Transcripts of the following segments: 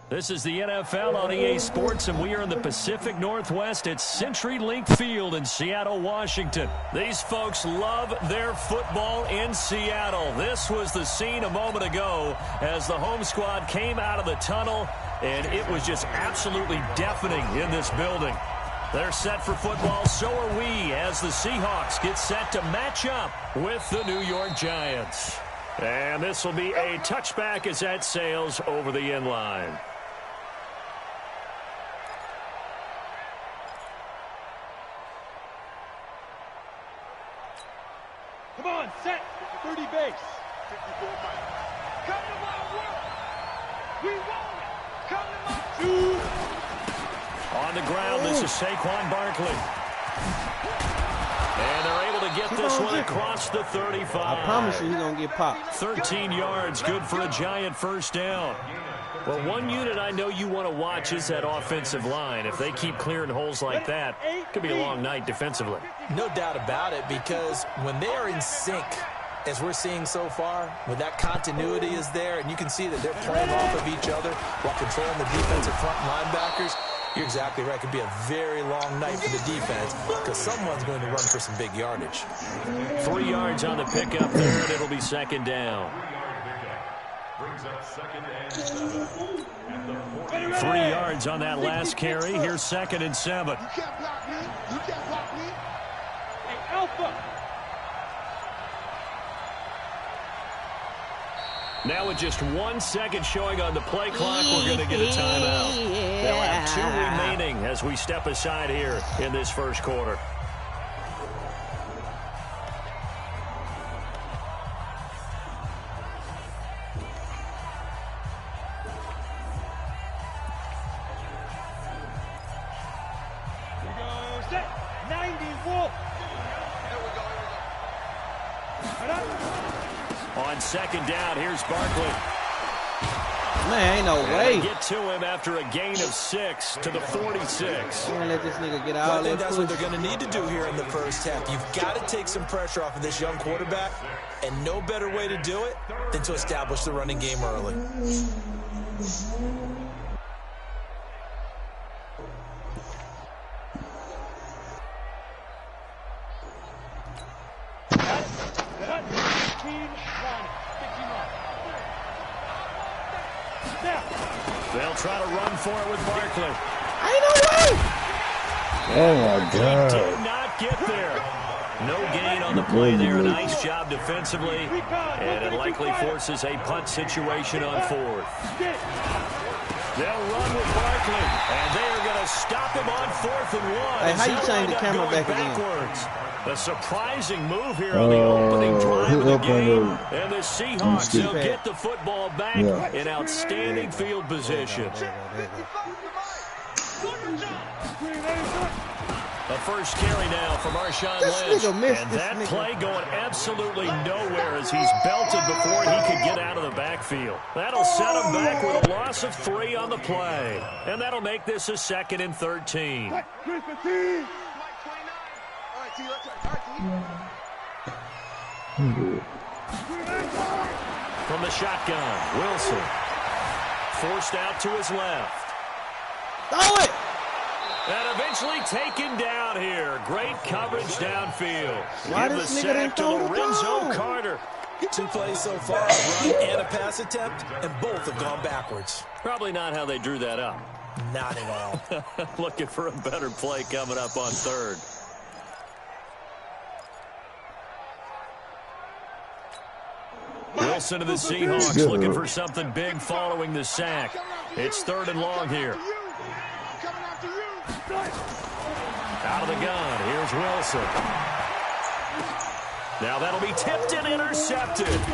This is the NFL on EA Sports, and we are in the Pacific Northwest at CenturyLink Field in Seattle, Washington. These folks love their football in Seattle. This was the scene a moment ago as the home squad came out of the tunnel, and it was just absolutely deafening in this building. They're set for football, so are we, as the Seahawks get set to match up with the New York Giants. And this will be a touchback as that sails over the end line. Come on, set. 30 base. 54 miles. Come to my world. We want it. Come to my two. On the ground, this is Saquon Barkley. And they're able to get this one across the 35. I promise you he's going to get popped. 13 yards, good for a Giant first down. Well, one unit I know you want to watch is that offensive line. If they keep clearing holes like that, it could be a long night defensively. No doubt about it, because when they are in sync, as we're seeing so far, when that continuity is there, and you can see that they're playing off of each other while controlling the defensive front linebackers, you're exactly right. It could be a very long night for the defense because someone's going to run for some big yardage. 3 yards on the pickup there, and it'll be second down. 3 yards on that last carry. Here's 2nd and 7. You can't block me. You can't block me. Hey, Alpha. Now with just 1 second showing on the play clock, we're going to get a timeout. They'll have 2 remaining as we step aside here in this first quarter. On second down, here's Barkley. Man, ain't no way. Get to him after a gain of 6 to the 46. Can't let this nigga get out. I think that's what they're going to need to do here in the first half. You've got to take some pressure off of this young quarterback, and no better way to do it than to establish the running game early. They'll try to run for it with Barkley. Ain't no way! Oh, my God. He did not get there. No gain on the play there. Nice job defensively. And it likely forces a punt situation on 4th. They'll run with Barkley. And they are going to stop him on 4th and 1. Hey, how you change the camera back backwards? A surprising move here on the opening drive of the game. And the Seahawks will get the football back in outstanding field position. A first carry now from Marshawn Lynch. And that play going absolutely nowhere as he's belted before he could get out of the backfield. That'll set him back with a loss of 3 on the play. And that'll make this a 2nd and 13. From the shotgun, Wilson. Forced out to his left. Throw it! And eventually taken down here. Great coverage downfield. Why Give this the nigga sack didn't to throw the Lorenzo ball? Carter. 2 plays so far, a run and a pass attempt, and both have gone backwards. Probably not how they drew that up. Not at all. Looking for a better play coming up on 3rd. Wilson to the Seahawks looking for something big following the sack. It's 3rd and long here. Out of the gun, here's Wilson. Now that'll be tipped and intercepted. Picked up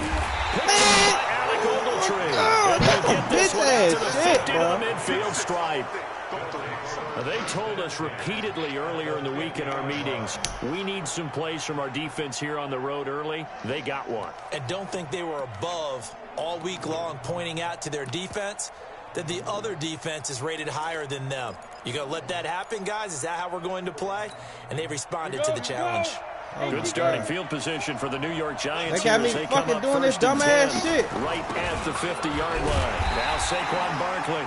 by Alec Ogletree. And they'll get this one out to the 50 to the midfield stripe. They told us repeatedly earlier in the week in our meetings, we need some plays from our defense here on the road early. They got one. And don't think they were above all week long pointing out to their defense that the other defense is rated higher than them. You going to let that happen, guys? Is that how we're going to play? And they responded to the challenge. Good starting field position for the New York Giants. They got me fucking doing this dumbass shit. Right at the 50-yard line. Now Saquon Barkley.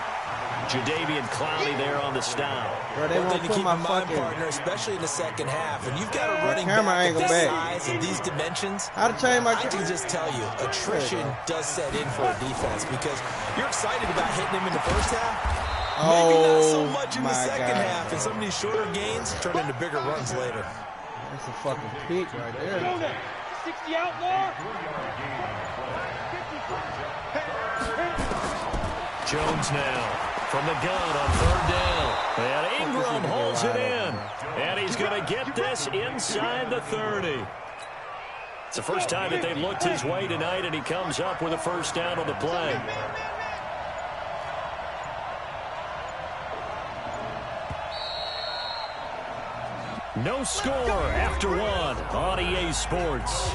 Jadeveon Clowney there on the stop. Bro, they won't put my fucking partner, especially in the second half. And you've got a running camera back angle of this back. size and these dimensions. How to change my I can just tell you, attrition does set in for a defense because you're excited about hitting him in the first half. Maybe not so much in the second half. And some of these shorter gains turn into bigger runs later. That's a fucking peak right there. 60 outlaw. Jones now from the gun on third down. And Ingram holds it in. And he's going to get this inside the 30. It's the first time that they've looked his way tonight, and he comes up with a first down on the play. No score after one on EA Sports.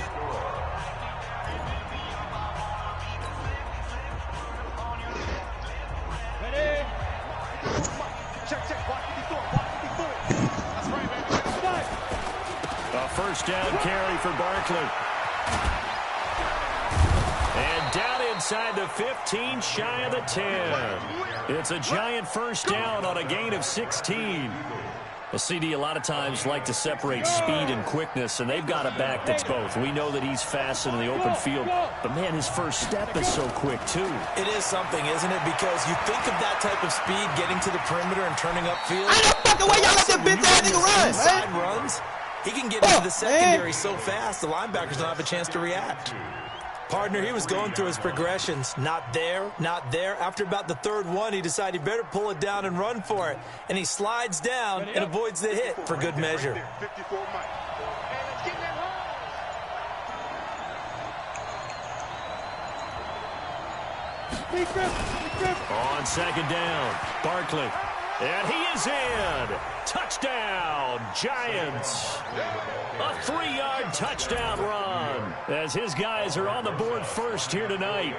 Ready? Check, check. Watch it before. Watch it before. That's right, baby. A first down carry for Barkley. And down inside the 15, shy of the 10. It's a giant first down on a gain of 16. Well, CD, a lot of times like to separate speed and quickness, and they've got a back that's both. We know that he's fast in the open field, but, man, his first step is so quick, too. It is something, isn't it? Because you think of that type of speed getting to the perimeter and turning upfield. I don't fucking way y'all let that bitch ass nigga run, Side man. runs. He can get into the secondary so fast, the linebackers don't have a chance to react. Partner, he was going through his progressions. Not there, not there. After about the third one, he decided he better pull it down and run for it. And he slides down and avoids the hit for good measure. 54 Mike. And let's get that home. Big grip. On second down, Barkley. And he is in. Touchdown, Giants. A 3-yard touchdown run as his guys are on the board first here tonight.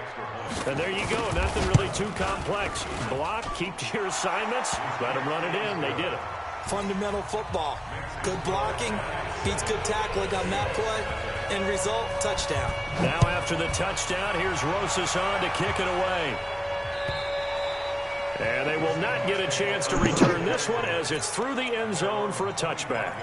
And there you go. Nothing really too complex. Block, keep to your assignments, let them run it in. They did it. Fundamental football. Good blocking, beats good tackling on that play. End result, touchdown. Now after the touchdown, here's Rosas on to kick it away. And they will not get a chance to return this one as it's through the end zone for a touchback.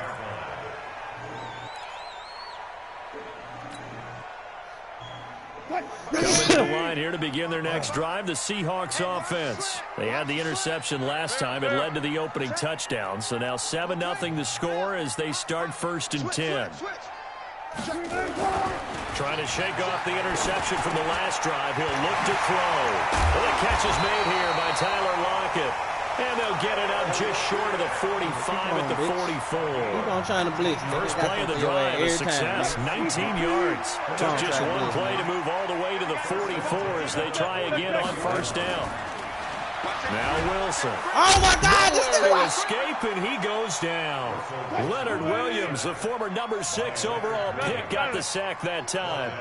Coming to the line here to begin their next drive, the Seahawks offense. They had the interception last time. It led to the opening touchdown. So now 7-0 the score as they start first and 10. Trying to shake off the interception from the last drive. He'll look to throw. Well, the catch is made here by Tyler Lockett. And they'll get it up just short of the 45 at the 44. Keep on trying to blitz. First play of the drive, a success, 19 yards. Took just one play to move all the way to the 44 as they try again on first down. Now Wilson. Oh, my God. This To nigga. escape, and he goes down. Leonard Williams, the former number 6 overall pick, got the sack that time.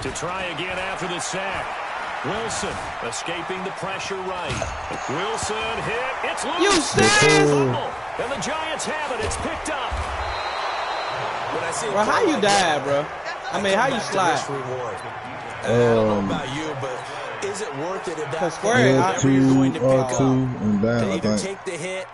To try again after the sack. Wilson escaping the pressure right. Wilson hit. It's loose. You serious? Fumble. And the Giants have it. It's picked up. When I see Bro, how you die, bro? I mean, how you slide? Reward. I don't know about you, but is it worth it at that point? Whenever you're going to pick up, and down, to I either think. take the hit,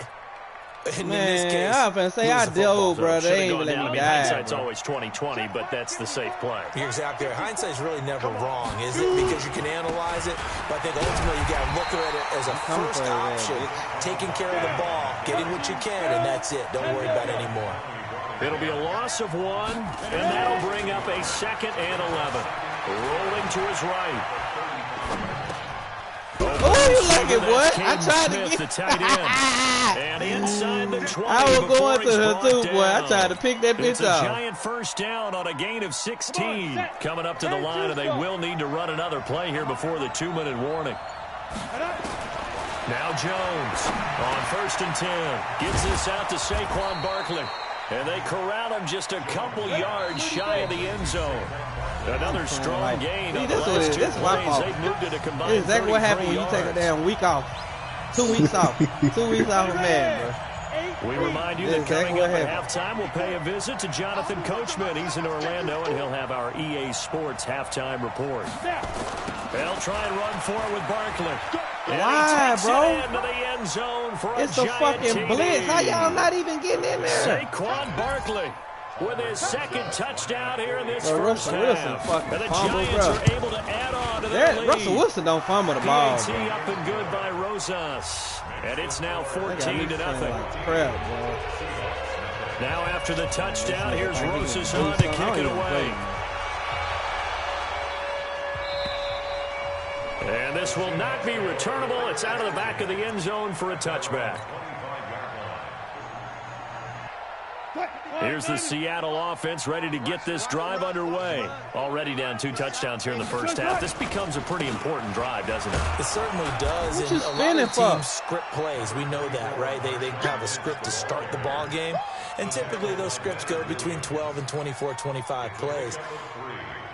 and in this Man, case, I was finna say I lose the football. did, bro. Should've They ain't gone even let down. I me mean, die. hindsight's bro. always 20/20, but that's the safe play. You're exactly right. Hindsight's really never wrong, is it? Because you can analyze it, but I think ultimately you got to look at it as a Come first play that, option, bitch. taking care of the ball, getting what you can, and that's it. Don't worry about it anymore. It'll be a loss of 1, and that'll bring up a 2nd and 11. Rolling to his right. Oh, you like it, boy. I Caden tried Smith, to the get tight end. And inside the 20 I was before going he's to her brought too, boy. I down. tried to pick that It's bitch a off. giant first down on a gain of 16. Coming up to the line, and they will need to run another play here before the 2-minute warning. Now Jones on 1st and 10. Gives this out to Saquon Barkley. And they corral him just a couple yards shy of the end zone. Another strong gain See, on this the last is- 2 this is my plays. fault. They've moved it a combined This is exactly what happened when you 33 take a yards. damn week off. 2 weeks off. 2 weeks off of man, bro. 8 We remind you that coming up at halftime, we'll pay a visit to Jonathan Coachman. He's in Orlando, and he'll have our EA Sports halftime report. They'll try and run for it with Barkley. Why, bro? Into the end zone for it's a fucking blitz. How y'all not even getting in there? Saquon Barkley with his second touchdown here in this first half. And the Giants are able to add on to their lead. Russell Wilson don't fumble the ball. PAT up and good by Rosas. And it's now 14-0. Crap, now after the touchdown, here's Rosas on to kick it away. And this will not be returnable. It's out of the back of the end zone for a touchback. Here's the Seattle offense ready to get this drive underway. Already down 2 touchdowns here in the first half. This becomes a pretty important drive, doesn't it? It certainly does. And a lot of teams script plays. We know that, right? They have a script to start the ball game. And typically those scripts go between 12 and 24, 25 plays.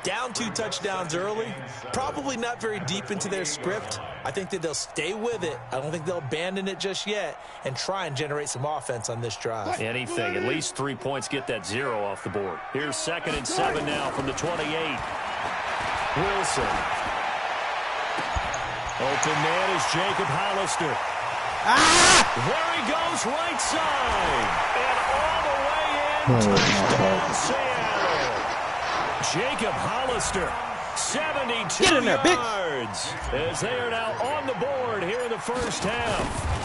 Down 2 touchdowns early, probably not very deep into their script. I think that they'll stay with it. I don't think they'll abandon it just yet and try and generate some offense on this drive. Anything. At least 3 points, get that 0 off the board. Here's 2nd and 7 now from the 28. Wilson. Open man is Jacob Hollister. There he goes, right side. And all the way in, touchdown Seattle. Jacob Hollister, 72 yards, as they are now on the board here in the first half.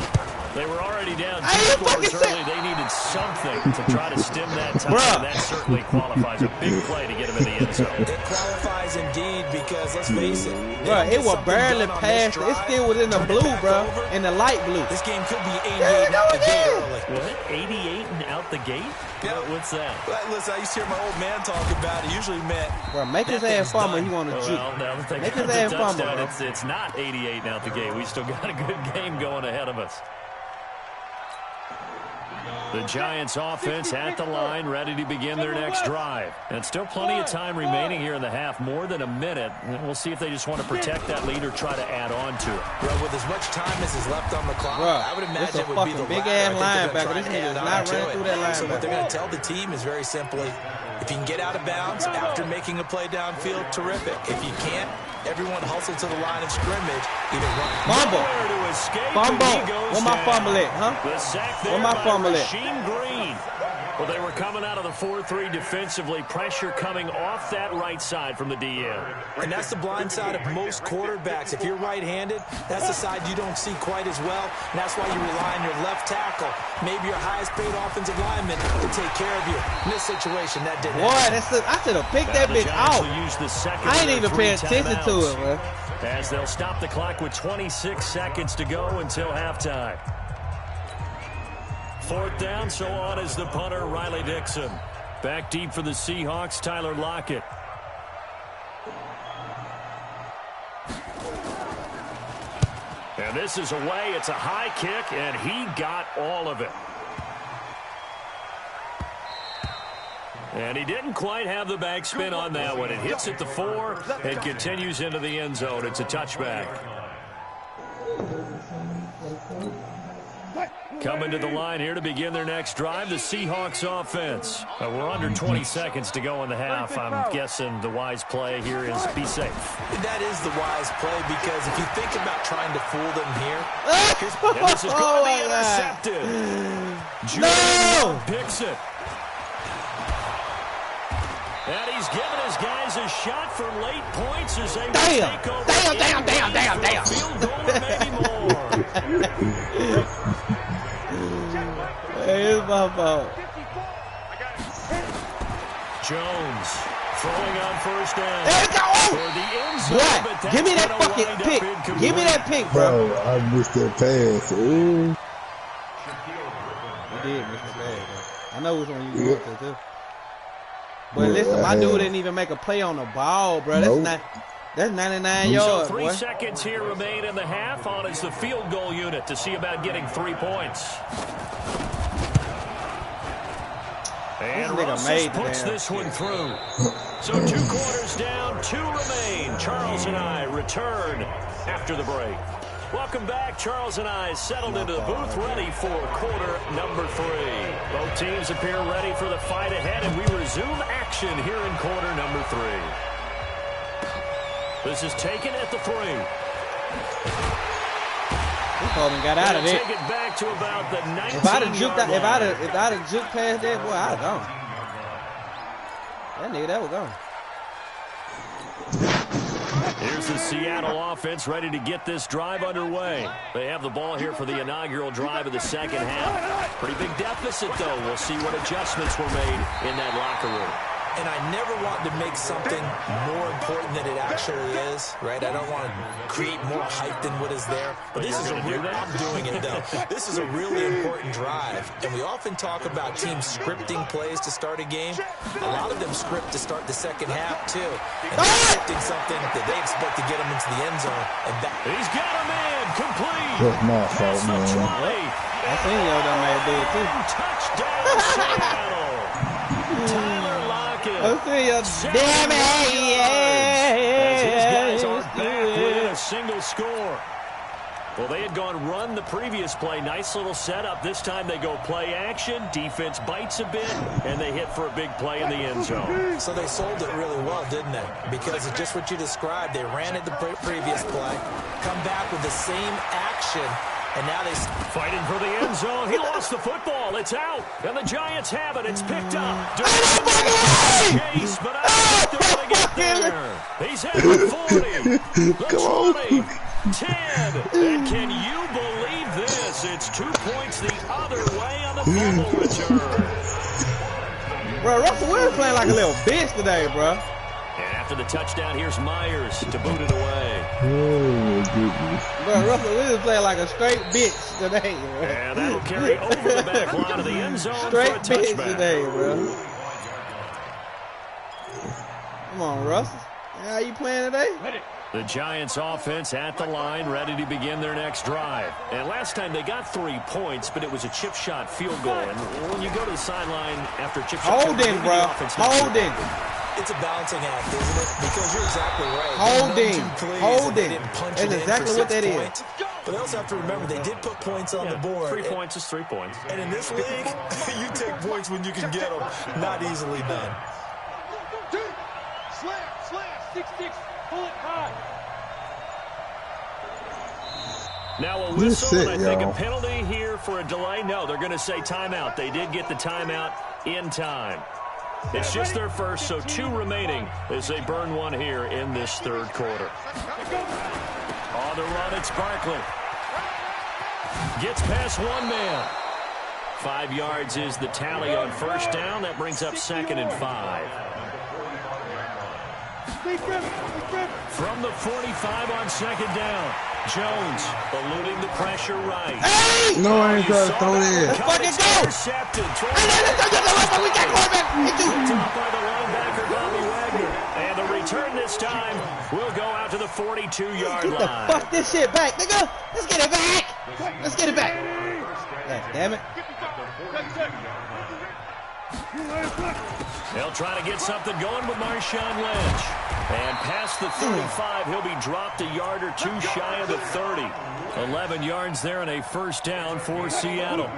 They were already down 2 scores early. They needed something to try to stem that time, and that certainly qualifies. A big play to get him in the end zone. It qualifies indeed because, let's face it, it was barely past. It still was in the blue, bro, in the light blue. This game could be 88 out the gate early. What? 88 and out the gate? Yeah. What's that? Listen, I used to hear my old man talk about it. Usually meant, bro, make his ass fumble. You want to juke. Make his ass fumble, bro. It's not 88 and out the gate. We still got a good game going ahead of us. The Giants offense at the line, ready to begin their next drive. And still plenty of time remaining here in the half, more than a minute. And we'll see if they just want to protect that lead or try to add on to it. Bro, with as much time as is left on the clock, I would imagine it would be the big-ass linebacker. This nigga is not running through that linebacker. So what they're going to tell the team is very simply, if you can get out of bounds after making a play downfield, terrific. If you can't, everyone hustle to the line of scrimmage. Either run. Fumble. Where my fumble at, huh? Where my fumble at? Green. Well, they were coming out of the 4-3 defensively. Pressure coming off that right side from the DN. And that's the blind side of most quarterbacks. If you're right-handed, that's the side you don't see quite as well. And that's why you rely on your left tackle, maybe your highest-paid offensive lineman, to take care of you. In this situation, that didn't happen. I should have picked that bitch out. I ain't even paying attention to it, man. As they'll stop the clock with 26 seconds to go until halftime. 4th down, so on is the punter, Riley Dixon. Back deep for the Seahawks, Tyler Lockett. And this is away. It's a high kick, and he got all of it. And he didn't quite have the backspin on that one. It hits at the 4 and continues into the end zone. It's a touchback. Coming to the line here to begin their next drive, the Seahawks offense. We're under 20 seconds to go in the half. I'm guessing the wise play here is be safe. That is the wise play, because if you think about trying to fool them here. And this is going to be intercepted. Julian picks it. And he's giving his guys a shot for late points as they take over. Damn. Field goal or maybe more. Hey, it's my fault. Jones throwing on first down. There we go. For the end zone, Boy, give me that fucking pick. Give me that pick, bro. I missed that pass. Ooh. You did miss the pass. I know which one you want to do. But listen, my dude didn't even make a play on the ball, bro. That's 99 yards, So 3 seconds here remain in the half. On is the field goal unit to see about getting 3 points. And Rosas puts this one through. So 2 quarters down, 2 remain. Charles and I return after the break. Welcome back. Charles and I settled into the booth, ready for quarter number 3. Both teams appear ready for the fight ahead, and we resume action here in quarter number 3. This is taken at the 3. Got out of it. Take it back to about the 19. If I'd have juked past that, boy, I'd have gone. That nigga, that was gone. Here's the Seattle offense ready to get this drive underway. They have the ball here for the inaugural drive of the second half. Pretty big deficit, though. We'll see what adjustments were made in that locker room. And I never want to make something more important than it actually is, right? I don't want to create more hype than what is there. But this is I'm doing it, though. This is a really important drive. And we often talk about teams scripting plays to start a game. A lot of them script to start the second half, too. And they're scripting something that they expect to get them into the end zone. And he's got a man complete. That's my fault, man. I seen y'all done made big, too. Touchdown, Seattle. Tyler Lockett. I see you. Damn it. As his guys are back within a single score. Well, they had gone run the previous play. Nice little setup. This time they go play action. Defense bites a bit, and they hit for a big play in the end zone. So they sold it really well, didn't they? Because of just what you described. They ran it the previous play, come back with the same action, and now they fighting for the end zone. He lost the football. It's out, and the Giants have it. It's picked up. Chase, but I don't think they're going to get there. He's at the 40, the 20, 10, and can you believe this? It's 2 points the other way on the fumble return. Bro, Russell Wilson playing like a little bitch today, bro. And after the touchdown, here's Myers to boot it away. Oh, goodness. Bro, Russell Wilson playing like a straight bitch today, bro. And that'll carry over the back line of the end zone straight for a touchback. bitch today, bro. Come on, Russell. How you playing today? The Giants offense at the line, ready to begin their next drive. And last time they got 3 points, but it was a chip shot field goal. And when you go to the sideline after a chip shot, holding, bro. Holding. It's a balancing act, isn't it? Because you're exactly right. Holding. That's exactly what that is. But they also have to remember they did put points on the board. 3 points is 3 points. And in this league, you take points when you can get them. Not easily done. Slam, 6-6, pull it high. Now a whistle, and I think a penalty here for a delay. No, they're going to say timeout. They did get the timeout in time. It's just their first, so 2 remaining as they burn one here in this third quarter. On the run, it's Barkley. Gets past one man. 5 yards is the tally on first down. That brings up 2nd and 5. From the 45 on 2nd down. Jones eluding the pressure right. Hey! No, I ain't trying to throw it in. Let's fucking go! Intercepted. We got quarterback. Top by the linebacker, Bobby Wagner. And the return this time will go out to the 42-yard line. Get the fuck this shit back, nigga. Let's get it back. Let's get it back. God damn it. They'll try to get something going with Marshawn Lynch. And past the 35, he'll be dropped a yard or 2 shy of the 30. 11 yards there and a first down for Seattle.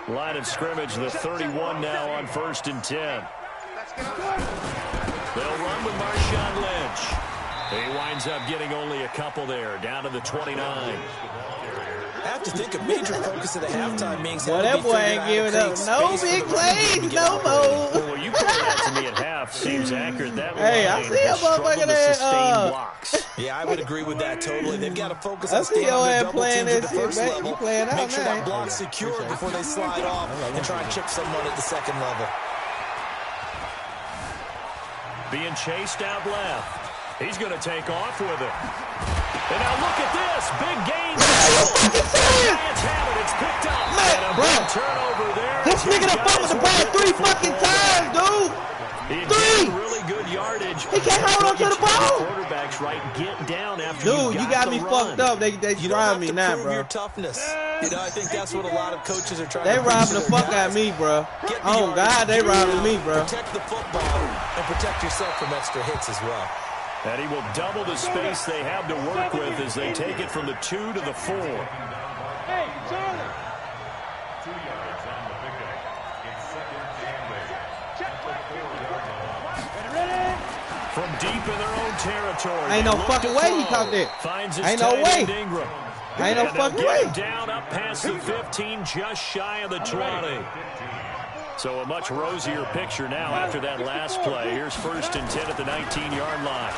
Line of scrimmage, the 31 now on 1st and 10. They'll run with Marshawn Lynch. He winds up getting only a couple there, down to the 29. I have to think a major focus of the halftime means well, that boy ain't giving up no big plays no more. Well, you put that to me at half. Seems accurate. That hey, I see a motherfucker there. Blocks. Yeah, I would agree with that totally. They've got to focus on staying on their double teams at the first level. Make sure that block's secure before they slide off and try and chip someone at the second level. Being chased out left. He's going to take off with it. And now look at this. Big gain. Giants have it. It's picked up. And a big turnover there. This nigga done fumbled the ball 3 fucking times, dude. 3. Really good yardage. He can't hold on to the ball. Quarterbacks right get down after dude, you got me fucked up. They robbed me now, bro. Your toughness. You know, I think that's what a lot of coaches are trying to do. They robbing the fuck out of me, bro. Oh, God, they robbing me, bro. Protect the football and protect yourself from extra hits as well. And he will double the space they have to work with as they take it from the 2 to the 4. Hey, Charlie. 2 yards on the pickup. It's second and goal. Check back. Ready? From deep in their own territory. Ain't no Look fucking to way he throw. caught that. Finds his Ain't no tight way. end Ingram. Ain't no And they'll fucking get way. him down up past the 15, just shy of the 20. So a much rosier picture now after that last play. Here's 1st and 10 at the 19-yard line.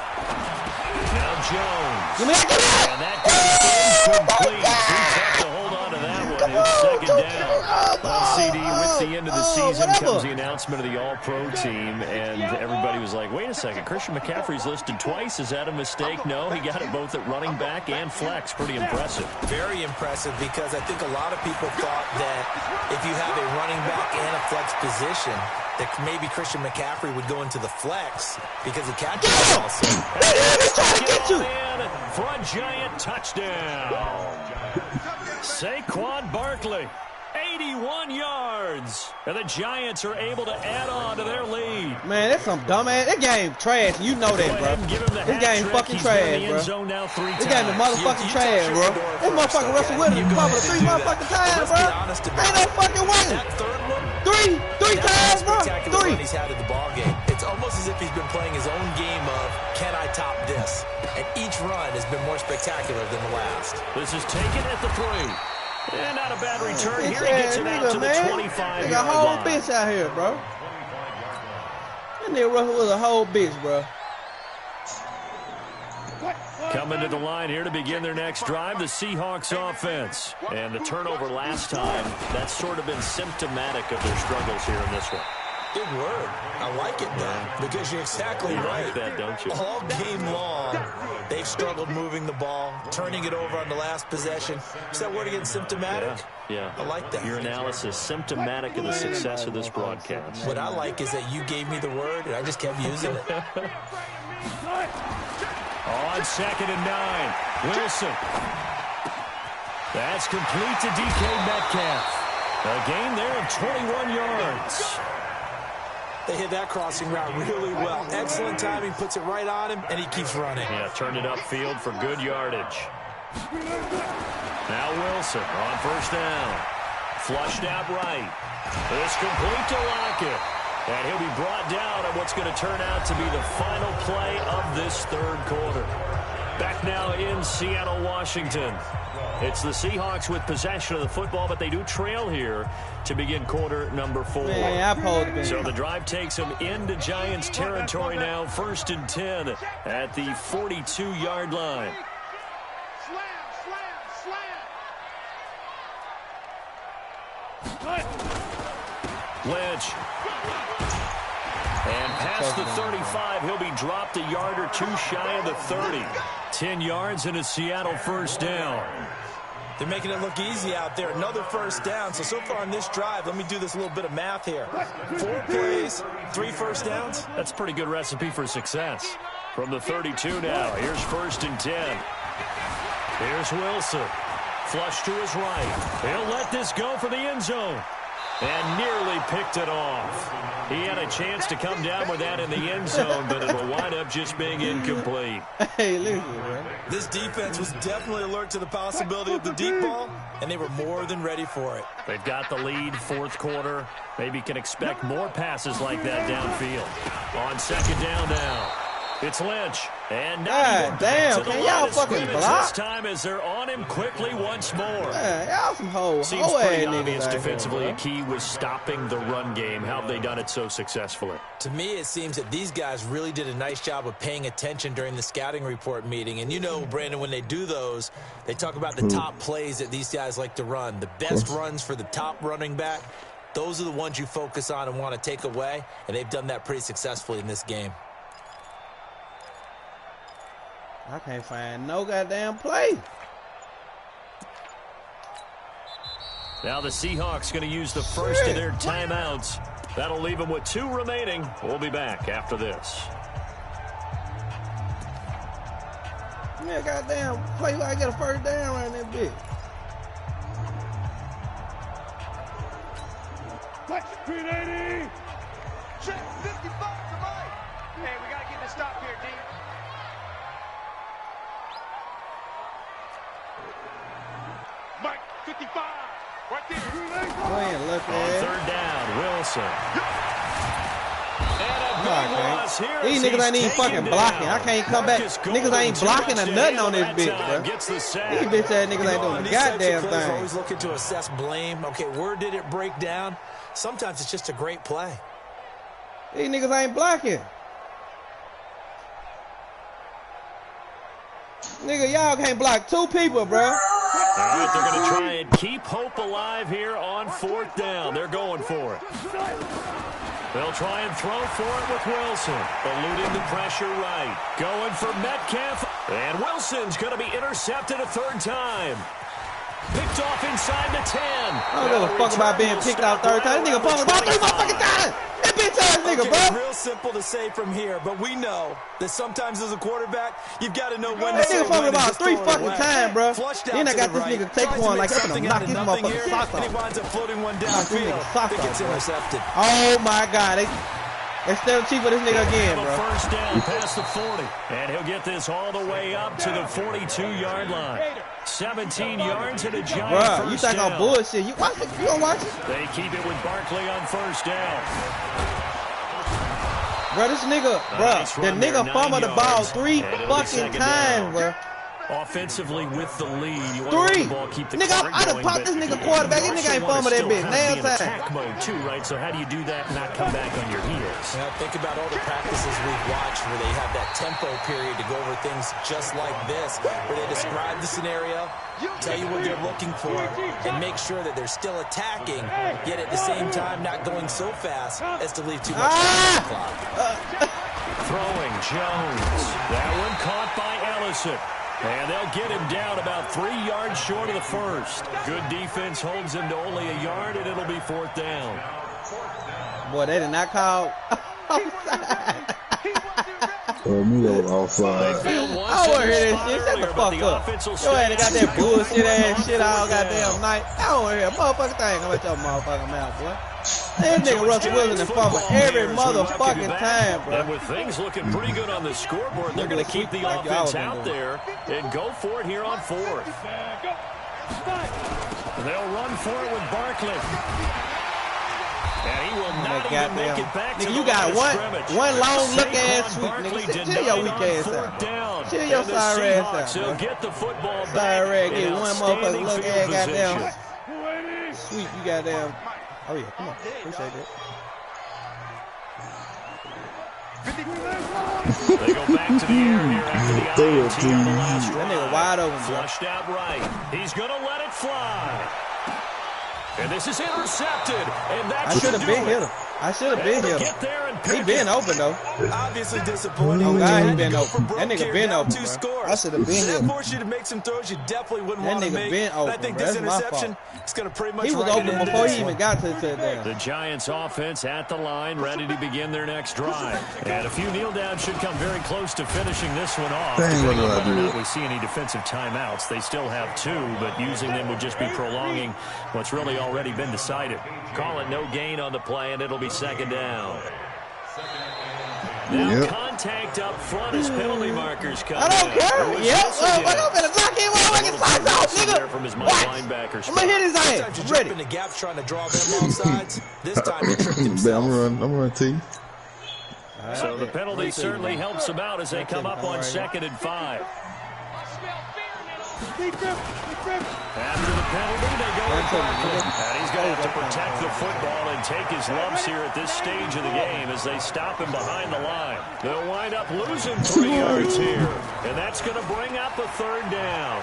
Now Jones. Give me that. And that goes incomplete. Too tough to hold on to that one. It's second down. Well, CD, with the end of the season comes the announcement of the All-Pro team, and everybody was like, wait a second, Christian McCaffrey's listed twice. Is that a mistake? No, he got it both at running back and flex. Pretty impressive. Very impressive, because I think a lot of people thought that if you have a running back and a flex position, that maybe Christian McCaffrey would go into the flex because he catches the ball. He's trying to get you. For a giant touchdown. Saquon Barkley, 81 yards. And the Giants are able to add on to their lead. Man, that's some dumbass. That game trash. You know that, bro. This game fucking trash, bro. This game is motherfucking trash, bro. This motherfucking Russell Wilson covered 3 motherfucking times, bro. Ain't no fucking way. That third one, Three times, bro. spectacular 3. run he's had in the ball game. It's almost as if he's been playing his own game of, can I top this? And each run has been more spectacular than the last. This is taken at the 3. And not a bad return. Here he gets it out to the 25-yard Nigga, a whole line. bitch out here, bro. That nigga Russell was a whole bitch, bro. Coming to the line here to begin their next drive, the Seahawks offense. And the turnover last time, that's sort of been symptomatic of their struggles here in this one. Good word. I like it, though, because you're exactly right. Like that, don't you? All game long, they've struggled moving the ball, turning it over on the last possession. Is that word again, symptomatic? Yeah. I like that. Your analysis, symptomatic of the success of this broadcast. What I like is that you gave me the word, and I just kept using it. On 2nd and 9, Wilson. That's complete to DK Metcalf. A gain there of 21 yards. They hit that crossing route really well. Excellent timing, puts it right on him, and he keeps running. Yeah, turned it upfield for good yardage. Now Wilson on 1st down. Flushed out right. It's complete to Lockett. And he'll be brought down on what's going to turn out to be the final play of this 3rd quarter. Back now in Seattle, Washington. It's the Seahawks with possession of the football, but they do trail here to begin quarter number 4. Man, so the drive takes them into Giants territory now. 1st and 10 at the 42-yard line. Lynch. And past the 35, he'll be dropped a yard or 2 shy of the 30. 10 yards and a Seattle 1st down. They're making it look easy out there. Another 1st down. So far on this drive, let me do this little bit of math here. 4 plays, 3 1st downs. That's a pretty good recipe for success. From the 32 now, here's 1st and 10. Here's Wilson. Flush to his right. He'll let this go for the end zone. And nearly picked it off. He had a chance to come down with that in the end zone, but it'll wind up just being incomplete. Hey, listen, bro. This defense was definitely alert to the possibility of the deep ball, and they were more than ready for it. They've got the lead, 4th quarter. Maybe can expect more passes like that downfield. On 2nd down now. It's Lynch. And God damn, can y'all fucking block? This time as they're on him quickly once more. Man, y'all some hoes. Seems pretty obvious defensively a key was stopping the run game. How have they done it so successfully? To me, it seems that these guys really did a nice job of paying attention during the scouting report meeting. And you know, Brandon, when they do those, they talk about the top plays that these guys like to run. The best runs for the top running back, those are the ones you focus on and want to take away. And they've done that pretty successfully in this game. I can't find no goddamn play. Now the Seahawks going to use the first of their timeouts. That'll leave them with 2 remaining. We'll be back after this. Yeah, goddamn play like I get a 1st down right in that bitch. Flex 380. Check 55 to Mike. Hey, we got to get this stop here, D. 55. Right there. On third down, Wilson. These niggas ain't even fucking blocking. I can't come back. Niggas ain't blocking or nothing on this bitch, bro. These bitch ass niggas ain't doing a goddamn thing. Always looking to assess blame. Okay, where did it break down? Sometimes it's just a great play. These niggas ain't blocking. Nigga, y'all can't block two people, bro. All right, they're going to try and keep hope alive here on fourth down. They're going for it. They'll try and throw for it with Wilson. Eluding the pressure right. Going for Metcalf. And Wilson's going to be intercepted a third time. Picked off inside the 10. I don't give a fuck about being picked out third time. This nigga fucking about 3 motherfucking times. That bitch ass nigga, bro. It's real simple to say from here, but we know that sometimes as a quarterback, you've got to know when to say nigga fucking about 3 fucking times, bro. Then I got this nigga take one like I'm gonna knock his motherfucking socks off. And he winds up floating one downfield. I think it's intercepted. Oh my God. They still cheap with this nigga again, bro. First down past the 40. And he'll get this all the way up to the 42-yard line. 17 yards and a giant bro, first you think down. I'm bullshit. You watch it? You don't watch it? They keep it with Barkley on first down. Bro, this nigga, bro, the nigga fumbled the ball 3 fucking times, bro. Offensively with the lead. You 3. The ball, keep the nigga, I done popped this nigga quarterback. This nigga ain't fumbled that bitch. Nail time. Attack mode too, right? So how do you do that and not come back on your heels? Now think about all the practices we've watched where they have that tempo period to go over things just like this, where they describe the scenario, tell you what they're looking for, and make sure that they're still attacking, yet at the same time not going so fast as to leave too much time on the clock. Throwing Jones. That one caught by Ellison. And they'll get him down about 3 yards short of the first. Good defense holds him to only a yard, and it'll be fourth down. Boy, they did not call. Me that offside. I want to hear this shit. Shut the fuck up. Yo, ain't got that bullshit ass shit all goddamn night. I don't want to hear a motherfucking thing about your motherfucking mouth, boy. That nigga Russell Wilson fumble every motherfucking time, bro. And with things looking pretty good on the scoreboard, they're going to keep the offense out there and go for it here on fourth. They'll run for it with Barkley. And he will not even make it back to you got one long look ass sweep, nigga. Chill your weak ass out. Chill your sorry ass out, bro. Get the football back. Sorry, get one motherfucker look ass goddamn sweep. You goddamn. Oh yeah, come on. Appreciate that. They go back to the air here after the INT on the last that nigga wide open, bro. Flushed out right. He's going to let it fly. And this is intercepted. And that I should have been hit him. I should have been hit him. He been open, though. Obviously disappointing. Oh, God, he been open. That nigga been open, bro. I should have been hit him. That forced you to make some throws you definitely wouldn't want to make. That nigga been open, I think bro. this That's my interception fault. is going to pretty much He was open before he even got to the touchdown. The Giants offense at the line, ready to begin their next drive. And a few kneel downs should come very close to finishing this one off. Depending on whether or not we see any defensive timeouts. They still have 2, but using them would just be prolonging what's really already been decided. Call it no gain on the play, and it'll be second down. Now contact up front as penalty markers come. I don't care. Yep. I'm gonna block him when I get slides off, nigga. Watch. I'm gonna hit his ass. I'm ready. In the gaps trying to draw them offsides. This time he tricked himself. I'm running to you. So the penalty certainly helps them out as they come up on 2nd and 5. After the penalty, they go to Barkley. And he's going to have to protect the football and take his lumps here at this stage of the game as they stop him behind the line. They'll wind up losing 3 yards here. And that's going to bring up a third down.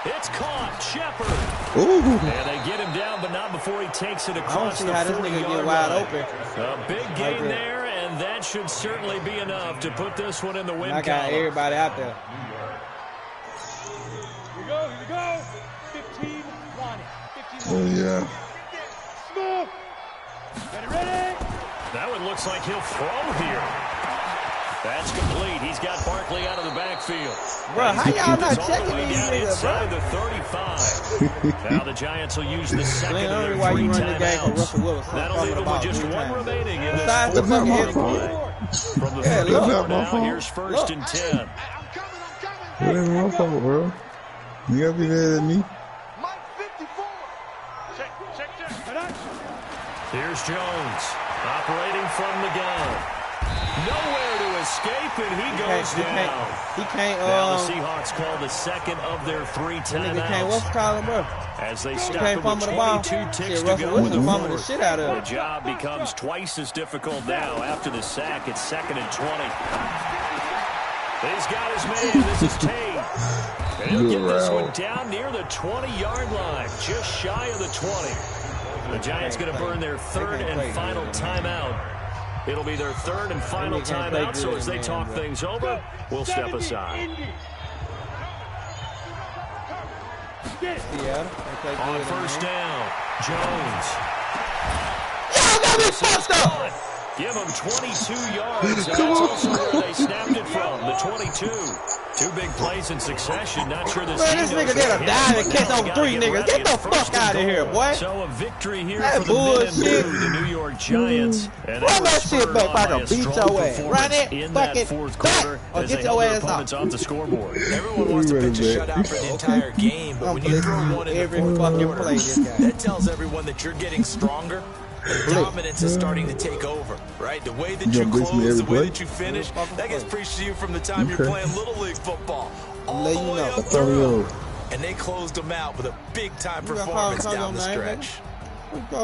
It's caught. Shepard. And they get him down, but not before he takes it across the 40-yard line. I don't see how this nigga get wide open. A big gain there, and that should certainly be enough to put this one in the win column. I got everybody out there. Here we go. 15, Lonnie. 15, Oh, yeah. Smooth. Ready? That one looks like he'll throw here. That's complete. He's got Barkley out of the backfield. Bro, how y'all not checking these niggas, bro? Inside the 35. Now the Giants will use the second of their 3 timeouts. That'll leave them with just 1 remaining in Besides this the fucking fourth hit. play. From the 34 now, here's 1st and 10. It ain't my fault, bro. You gotta be mad at me. Here's Jones, operating from the gun. Nowhere to escape, and he goes down. He can't. Now the Seahawks call the second of their 3 timeouts. He can't. What's calling, bro? As they stop with 22 ticks to go in the fourth. Shit out of the job becomes twice as difficult now after the sack. It's 2nd and 20. He's got his man. This is Tate. And he'll get this one down near the 20-yard line, just shy of the 20. The Giants going to burn their 3rd and final timeout. It'll be their 3rd and final timeout, so as they talk things over, we'll step aside. On first down, Jones. Y'all got me fucked up! Give them 22 yards, and that's also where they snapped it from, the 22. 2 big plays in succession. Not sure this nigga did a dive and catch on 3 niggas. Get the fuck out of here, boy. So a victory here for the men and blue, the New York Giants. And run that shit back if I can beat your ass. Run it, in that fourth quarter or as get they your held ass their opponents off the scoreboard. Everyone wants to pitch a shutout for the entire game, but when you throw one in the fourth quarter, that tells everyone that you're getting stronger. The dominance is starting to take over, right? The way that you close, the way that you finish, that gets preached to you from the time you're playing Little League football all the way up through. And they closed them out with a big-time performance down the stretch.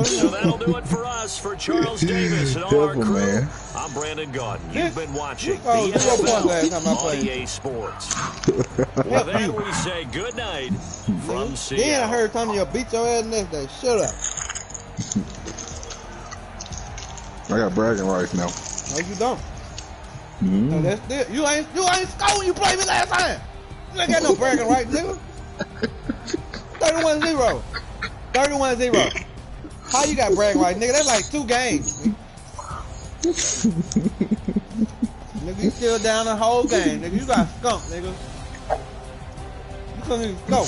So that'll do it for us. For Charles Davis and all our crew, I'm Brandon Gaudin. You've been watching the NFL on EA Sports. With that, we say good night from Seattle. Then I heard Tony beat your ass next day. Shut up. I got bragging rights now. No, you don't. No, that's it. You ain't scored when you played me last time. You ain't got no bragging rights, nigga. 31-0. 31-0. How you got bragging rights, nigga? That's like 2 games. Nigga, you still down the whole game, nigga. You got skunked, nigga. You couldn't even score.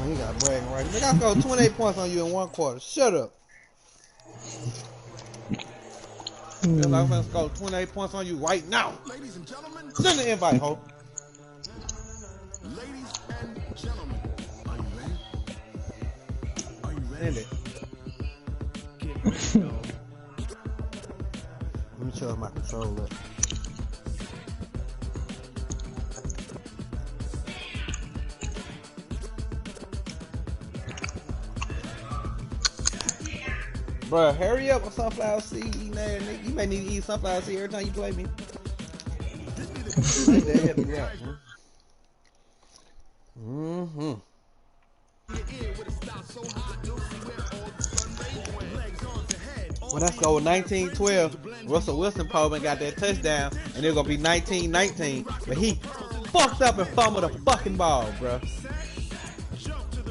He got bragging rights. Nigga, I scored 28 points on you in 1 quarter. Shut up. I'm gonna score 28 points on you right now. Ladies and gentlemen, send the invite, ho. Ladies and gentlemen, are you ready? Are you ready? Send it. Get ready to go. Let me charge my controller. Bruh, hurry up with sunflower seed eating ass nigga. You may need to eat sunflower seed every time you play me. Well, let's go with 19-12. Russell Wilson probably got that touchdown, and it's gonna be 19-19. But he fucked up and fumbled the fucking ball, bruh.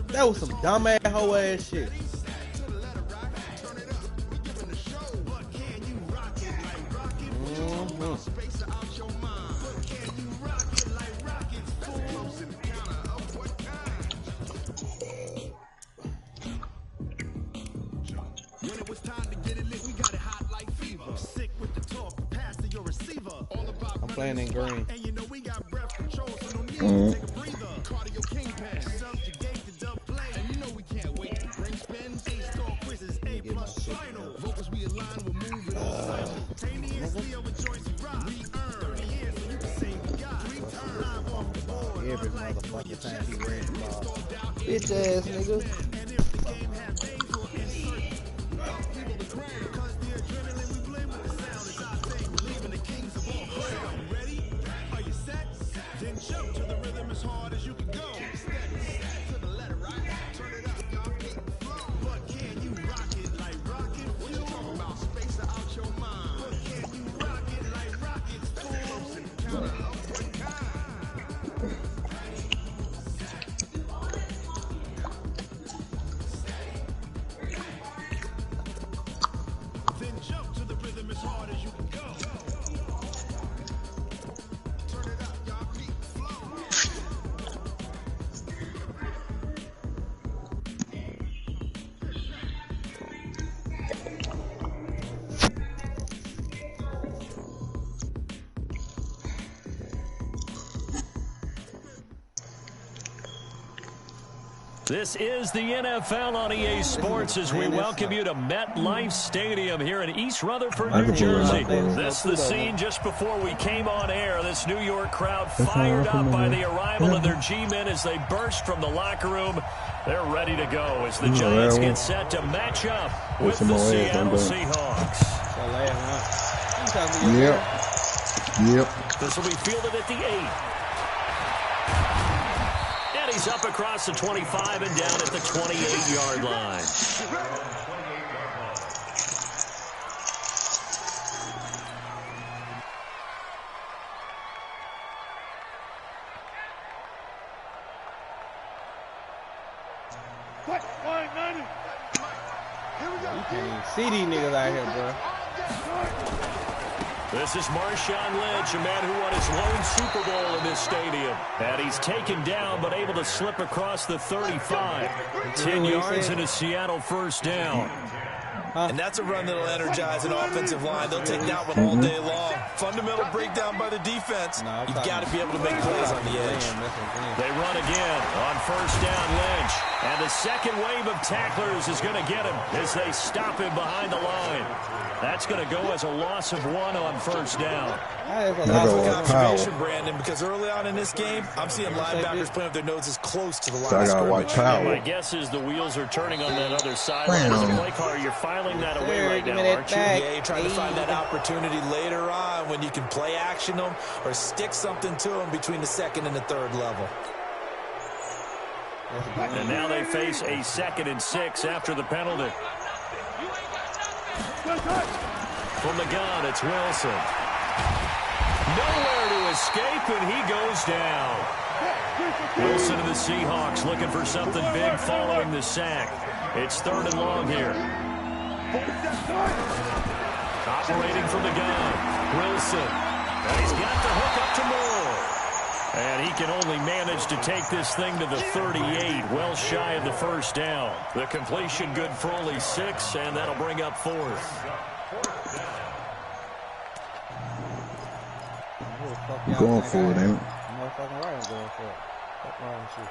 That was some dumbass hoe ass shit. I'm playing in green. Every motherfucking time he ran the ball. Bitch ass nigga. This is the NFL on EA Sports as we welcome you to MetLife Stadium here in East Rutherford, New Jersey. This is the scene just before we came on air. This New York crowd fired up by the arrival of their G-men as they burst from the locker room. They're ready to go as the Giants get set to match up with the Seattle Seahawks. Yep. This will be fielded at the 8. He's up across the 25 and down at the 28-yard line. You can't even see these niggas out here, bro. This is Marshawn Lynch, a man who won his lone Super Bowl in this stadium. And he's taken down, but able to slip across the 35. 10 yards and a Seattle first down. And that's a run that'll energize an offensive line. They'll take that one all day long. Fundamental breakdown by the defense. You've got to be able to make plays on the edge. They run again on first down, Lynch. And the second wave of tacklers is going to get him as they stop him behind the line. That's going to go as a loss of 1 on first down. That's a observation, Brandon, because early on in this game, I'm seeing linebackers playing with their noses close to the line of scrimmage. My guess is the wheels are turning on that other sideline. As a play caller, you're filing that away right now, aren't you? Yeah, you're trying to find that opportunity later on when you can play action them or stick something to them between the second and the third level. And now they face a 2nd and 6 after the penalty. From the gun, it's Wilson. Nowhere to escape, and he goes down. Wilson and the Seahawks looking for something big following the sack. It's 3rd and long here. Operating from the gun, Wilson. And he's got the hook up to Moore. And he can only manage to take this thing to the 38, well shy of the first down. The completion good for only 6, and that'll bring up 4th. I'm going for it, ain't it? Motherfucking right, I'm going for it. Fuck wrong with you.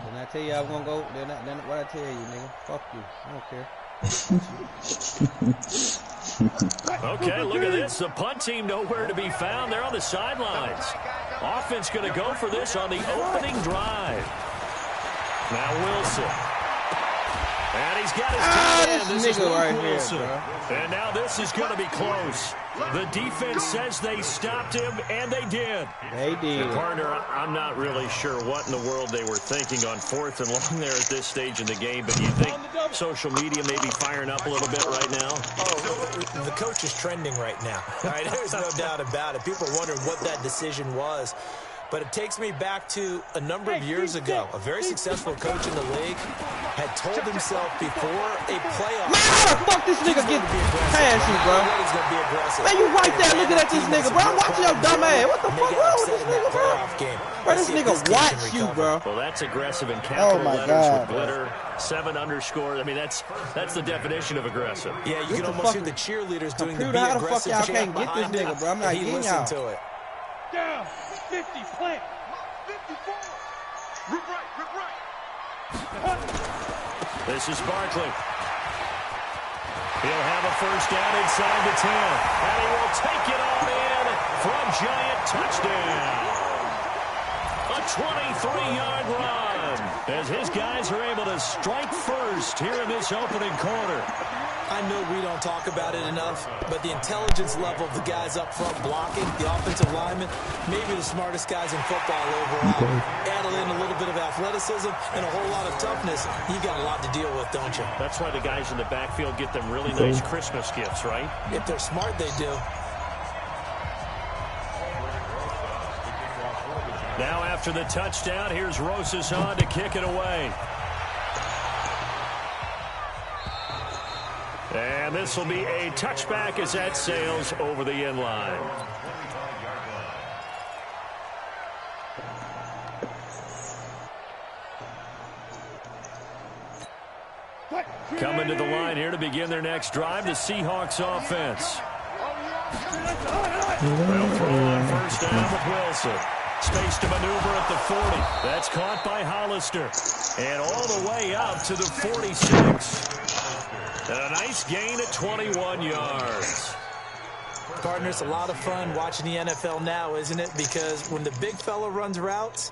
Didn't I tell you I was gonna go? Then what I tell you, nigga? Fuck you. I don't care. Okay, look at this. The punt team nowhere to be found. They're on the sidelines. Offense going to go for this on the opening drive. Now Wilson. And he's got his tight end. This is Luke Wilson. And now this is going to be close. The defense says they stopped him, and they did. They did. And partner, I'm not really sure what in the world they were thinking on 4th and long there at this stage in the game, but do you think social media may be firing up a little bit right now? Oh, the coach is trending right now. Right? There's no doubt about it. People are wondering what that decision was. But it takes me back to a number of years ago. A very successful coach in the league had told himself before a playoff. Man, how the fuck this nigga get past you, bro? He's going to be aggressive. Man, you right there looking at this nigga, bro. I'm watching your dumb ass. What the fuck wrong with this nigga, bro? Bro, this nigga watch you, bro. Well, that's aggressive in capital letters with glitter. 7 underscore. I mean, that's the definition of aggressive. Yeah, you can almost hear the cheerleaders doing the be how the fuck aggressive y'all chant can't get this nigga, bro? I'm not getting y'all. to it. Down, 50, plant. 54. Rip right. This is Barkley. He'll have a first down inside the 10. And he will take it on in for a giant touchdown. A 23-yard run as his guys are able to strike first here in this opening quarter. I know we don't talk about it enough, but the intelligence level of the guys up front blocking, the offensive linemen, maybe the smartest guys in football overall. Add in a little bit of athleticism and a whole lot of toughness, you got a lot to deal with, don't you? That's why the guys in the backfield get them really nice Christmas gifts, right? If they're smart, they do. Now after the touchdown, here's Rosas on to kick it away. And this will be a touchback as that sails over the end line. Coming to the line here to begin their next drive, the Seahawks offense. They'll throw on first down with Wilson. Space to maneuver at the 40. That's caught by Hollister. And all the way up to the 46. And a nice gain at 21 yards. Partner, it's a lot of fun watching the NFL now, isn't it? Because when the big fella runs routes,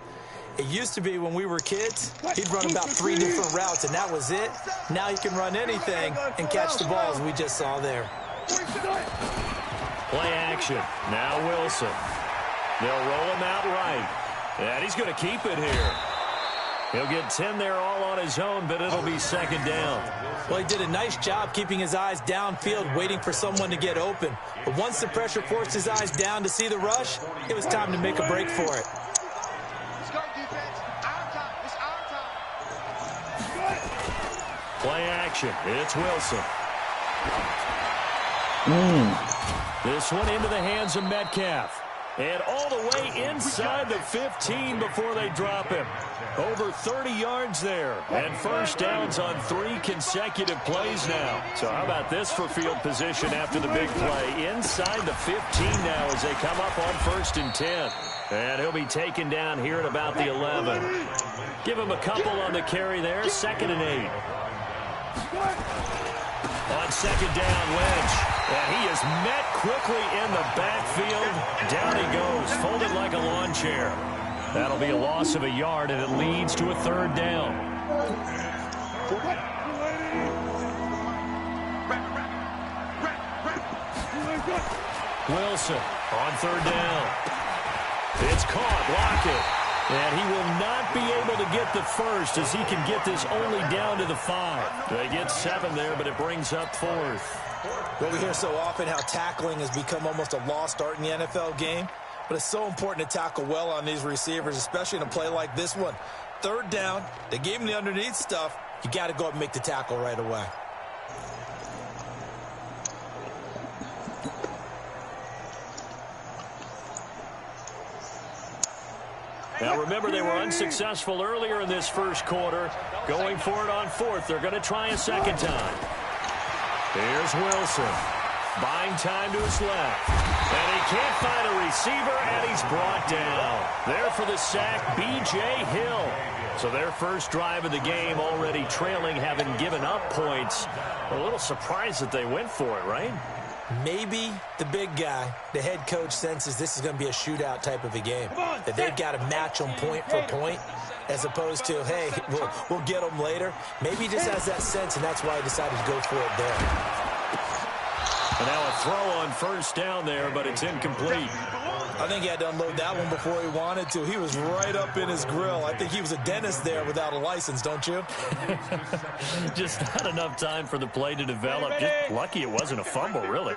it used to be when we were kids, he'd run about 3 different routes, and that was it. Now he can run anything and catch the balls we just saw there. Play action. Now Wilson. They'll roll him out right. And he's going to keep it here. He'll get 10 there all on his own, but it'll be second down. Well, he did a nice job keeping his eyes downfield, waiting for someone to get open. But once the pressure forced his eyes down to see the rush, it was time to make a break for it. Let's go, defense. Our time. It's our time. Play action. It's Wilson. This one into the hands of Metcalf. And all the way inside the 15 before they drop him. Over 30 yards there. And first downs on 3 consecutive plays now. So how about this for field position after the big play? Inside the 15 now as they come up on 1st and 10. And he'll be taken down here at about the 11. Give him a couple on the carry there. 2nd and 8. On second down, Lynch. And he is met quickly in the backfield. Down he goes, folded like a lawn chair. That'll be a loss of a yard, and it leads to a 3rd down. Wilson on 3rd down. It's caught. Lockett. And he will not be able to get the first as he can get this only down to the 5. They get 7 there, but it brings up 4th. Well, we hear so often how tackling has become almost a lost art in the NFL game. But it's so important to tackle well on these receivers, especially in a play like this one. 3rd down, they gave him the underneath stuff. You got to go up and make the tackle right away. Now, remember, they were unsuccessful earlier in this first quarter. Going for it on 4th. They're going to try a second time. Here's Wilson. Buying time to his left. And he can't find a receiver, and he's brought down. There for the sack, B.J. Hill. So their first drive of the game already trailing, having given up points. A little surprised that they went for it, right? Maybe the big guy, the head coach, senses this is going to be a shootout type of a game. That they've got to match them point for point, as opposed to, hey, we'll get them later. Maybe he just has that sense, and that's why he decided to go for it there. And now a throw on first down there, but it's incomplete. I think he had to unload that one before he wanted to. He was right up in his grill. I think he was a dentist there without a license, don't you? Just not enough time for the play to develop. Just lucky it wasn't a fumble, really.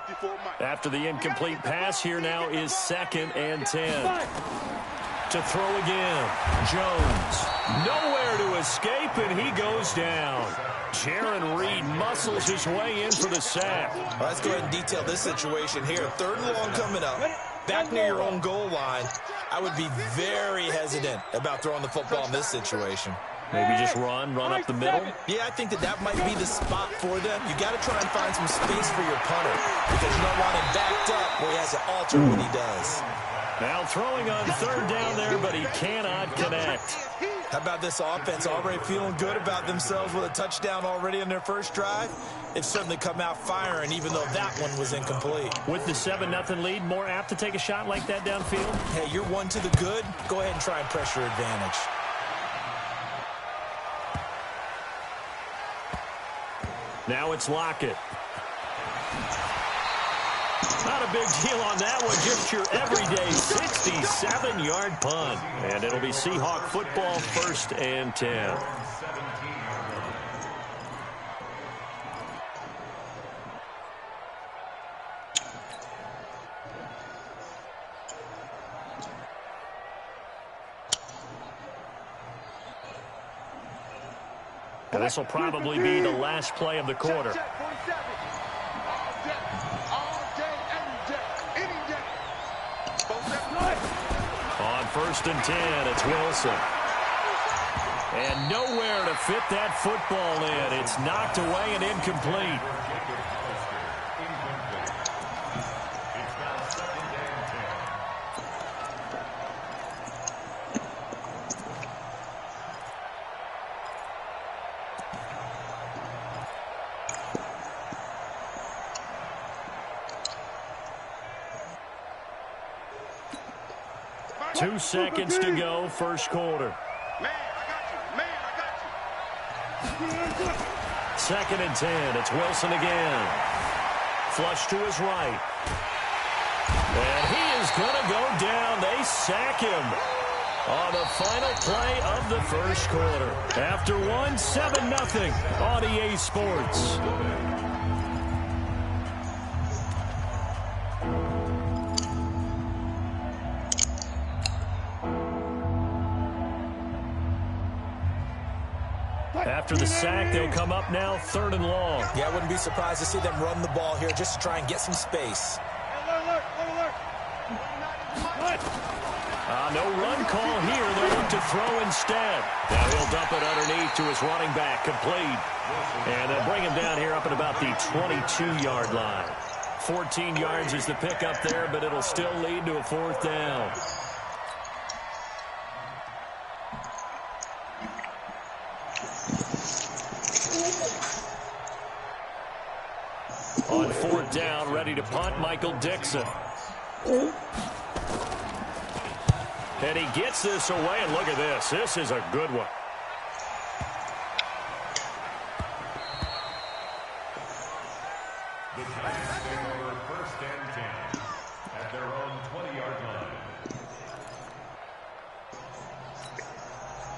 After the incomplete pass, here now is 2nd and 10. To throw again. Jones. Nowhere to escape, and he goes down. Jaron Reed muscles his way in for the sack. Well, let's go ahead and detail this situation here. 3rd and long coming up. Back near your own goal line. I would be very hesitant about throwing the football in this situation. Maybe just run up the middle? Yeah, I think that might be the spot for them. You got to try and find some space for your punter because you don't want him backed up where he has to alter what he does. Now throwing on 3rd down there, but he cannot connect. How about this offense already feeling good about themselves with a touchdown already in their first drive? They've certainly come out firing, even though that one was incomplete. With the 7-0 lead, more apt to take a shot like that downfield? Hey, you're one to the good. Go ahead and try and press your advantage. Now it's Lockett. Not a big deal on that one. Just your everyday 67-yard punt. And it'll be Seahawk football, 1st and 10. And this will probably be the last play of the quarter. On 1st and 10, it's Wilson. And nowhere to fit that football in. It's knocked away and incomplete. 2 seconds to go, first quarter. Man, I got you. Man, I got you. 2nd and 10. It's Wilson again. Flush to his right. And he is going to go down. They sack him on the final play of the first quarter. After one, 7-0 on EA Sports. After the sack, they'll come up now 3rd and long. Yeah, I wouldn't be surprised to see them run the ball here just to try and get some space. No run call here. They'll look to throw instead. Now he'll dump it underneath to his running back, complete. And they'll bring him down here up at about the 22-yard line. 14 yards is the pickup there, but it'll still lead to a 4th down. On 4th down, ready to punt, Michael Dixon. And he gets this away, and look at this. This is a good one. The Giants take over 1st and 10 at their own 20-yard line.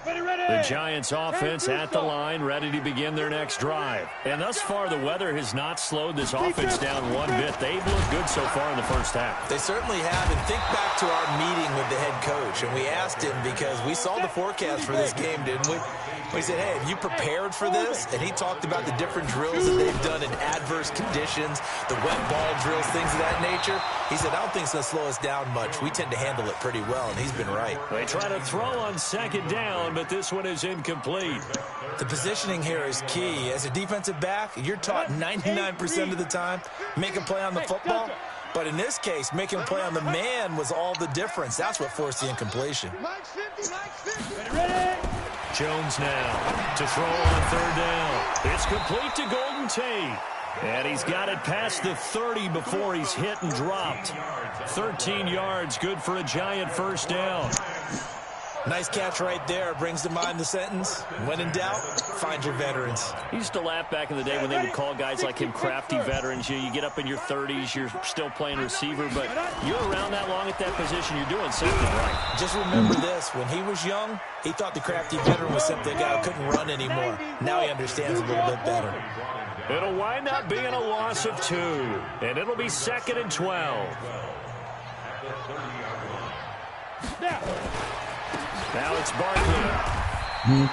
The Giants offense at the line, ready to begin their next drive. And thus far, the weather has not slowed this offense down one bit. They've looked good so far in the first half. They certainly have. And think back to our meeting with the head coach. And we asked him because we saw the forecast for this game, didn't we? We said, hey, have you prepared for this? And he talked about the different drills that they've done in adverse conditions, the wet ball drills, things of that nature. He said, I don't think it's going to slow us down much. We tend to handle it pretty well, and he's been right. They try to throw on 2nd down, but this one is incomplete. The positioning here is key. As a defensive back, you're taught 99% of the time, make a play on the football. But in this case, making a play on the man was all the difference. That's what forced the incompletion. Jones now to throw on 3rd down. It's complete to Golden Tate. And he's got it past the 30 before he's hit and dropped. 13 yards, good for a Giant 1st down. Nice catch right there. Brings to mind the sentence, when in doubt, find your veterans. He used to laugh back in the day when they would call guys like him crafty veterans. You get up in your 30s, you're still playing receiver, but you're around that long at that position, you're doing something right. Just remember this, when he was young, he thought the crafty veteran was simply a guy who couldn't run anymore. Now he understands a little bit better. It'll wind up being a loss of 2, and it'll be 2nd and 12. Now it's Barkley.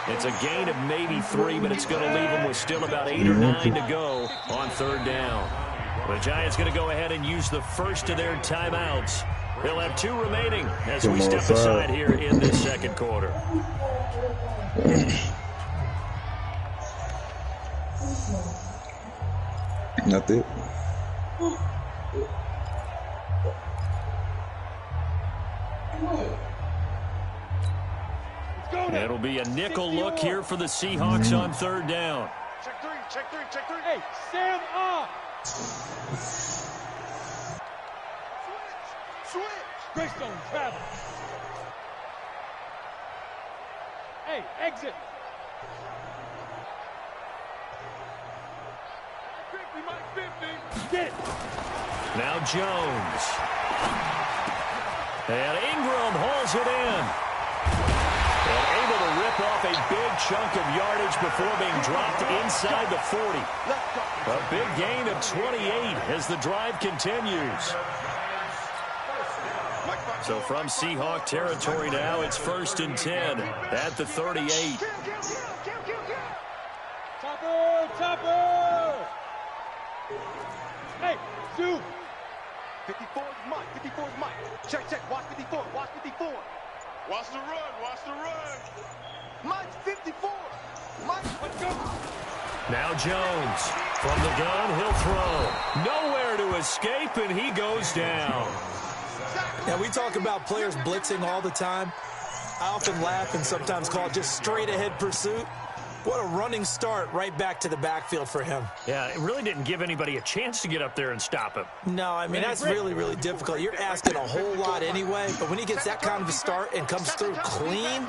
It's a gain of maybe 3, but it's going to leave him with still about 8 or 9 to go on 3rd down. The Giants going to go ahead and use the first of their timeouts. They'll have 2 remaining as we step aside here in this 2nd quarter. Not it. It'll be a nickel look here for the Seahawks on 3rd down. Check 3, check 3, check 3. Hey, Sam up. Switch. Greystone travel. Hey, exit. I think we might 50. Get it. Now Jones. And Ingram hauls it in. And able to rip off a big chunk of yardage before being dropped inside the 40. A big gain of 28 as the drive continues. So from Seahawk territory now, it's 1st and 10 at the 38. Topper, topper. Hey, zoom. 54 is Mike, 54 is Mike. Check, check, watch 54, watch 54. Watch the run, watch the run. Mike's 54. Mike, let's go. Now Jones from the gun, he'll throw. Nowhere to escape, and he goes down. Now, we talk about players blitzing all the time. I often laugh and sometimes call it just straight-ahead pursuit. What a running start right back to the backfield for him. Yeah, it really didn't give anybody a chance to get up there and stop him. No, I mean, that's really, really difficult. You're asking a whole lot anyway, but when he gets that kind of a start and comes through clean,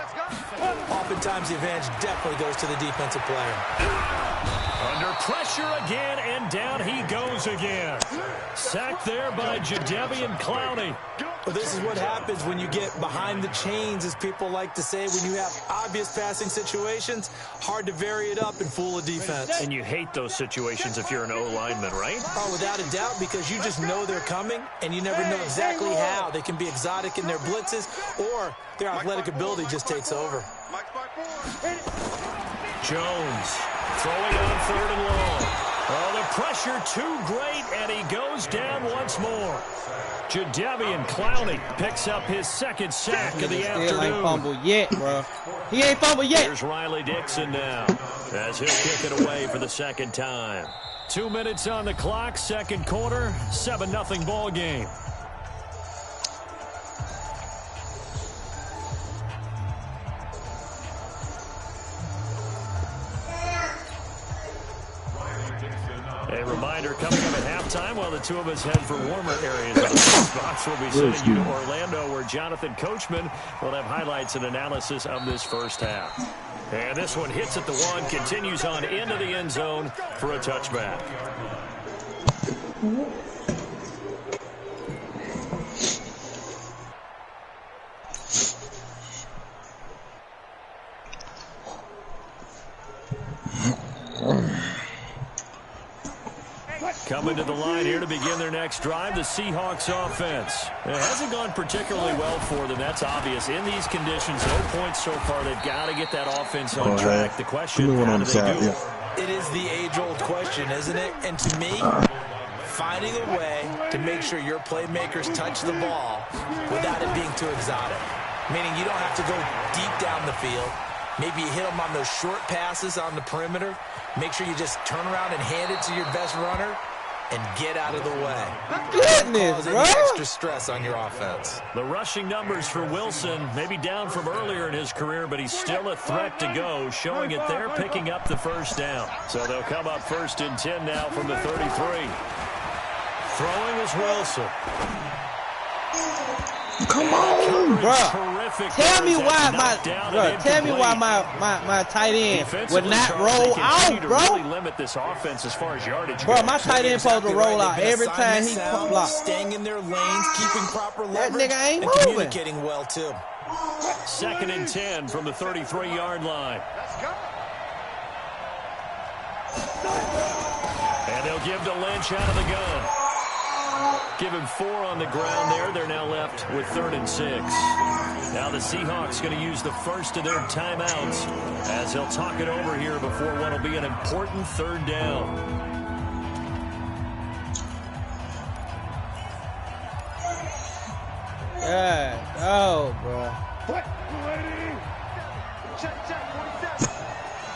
oftentimes the advantage definitely goes to the defensive player. Under pressure again, and down he goes again. Sacked there by Jadeveon Clowney. Well, this is what happens when you get behind the chains, as people like to say. When you have obvious passing situations, hard to vary it up and fool a defense. And you hate those situations if you're an O-lineman, right? Oh, without a doubt, because you just know they're coming, and you never know exactly how. They can be exotic in their blitzes, or their athletic ability just takes over. Jones throwing on 3rd and long. Oh, the pressure too great, and he goes down once more. Jadeveon Clowney picks up his 2nd sack of the afternoon. Still ain't fumbled yet, bro. He ain't fumbled yet. Here's Riley Dixon now, as he'll kick it away for the 2nd time. 2 minutes on the clock, 2nd quarter, 7-0 ball game. A reminder coming up at halftime while the two of us head for warmer areas of the box. We'll be sending you to Orlando, where Jonathan Coachman will have highlights and analysis of this first half. And this one hits at the 1, continues on into the end zone for a touchback. Coming to the line here to begin their next drive, the Seahawks offense. It hasn't gone particularly well for them. That's obvious. In these conditions, no points so far. They've got to get that offense on track. The question, how do they do it? It is the age-old question, isn't it? And to me, finding a way to make sure your playmakers touch the ball without it being too exotic. Meaning you don't have to go deep down the field. Maybe you hit them on those short passes on the perimeter. Make sure you just turn around and hand it to your best runner and get out of the way. Goodness, bro. Extra stress on your offense. The rushing numbers for Wilson, maybe down from earlier in his career, but he's still a threat to go, showing it there, picking up the 1st down. So they'll come up 1st and 10 now from the 33. Throwing is Wilson. Come on, bro. Tell me why my tight end would not roll out, bro. Really limit this offense as far as yardage bro, goes. my tight end supposed to roll out every time he blocks. Staying in their lanes, keeping proper leverage, nigga ain't and moving. Communicating well too. 2nd and 10 from the 33-yard line. And they'll give to Lynch out of the gun. Give him 4 on the ground there. They're now left with 3rd and 6. Now the Seahawks going to use the first of their timeouts as they'll talk it over here before what will be an important 3rd down. Yeah. Oh, bro. Check, 47.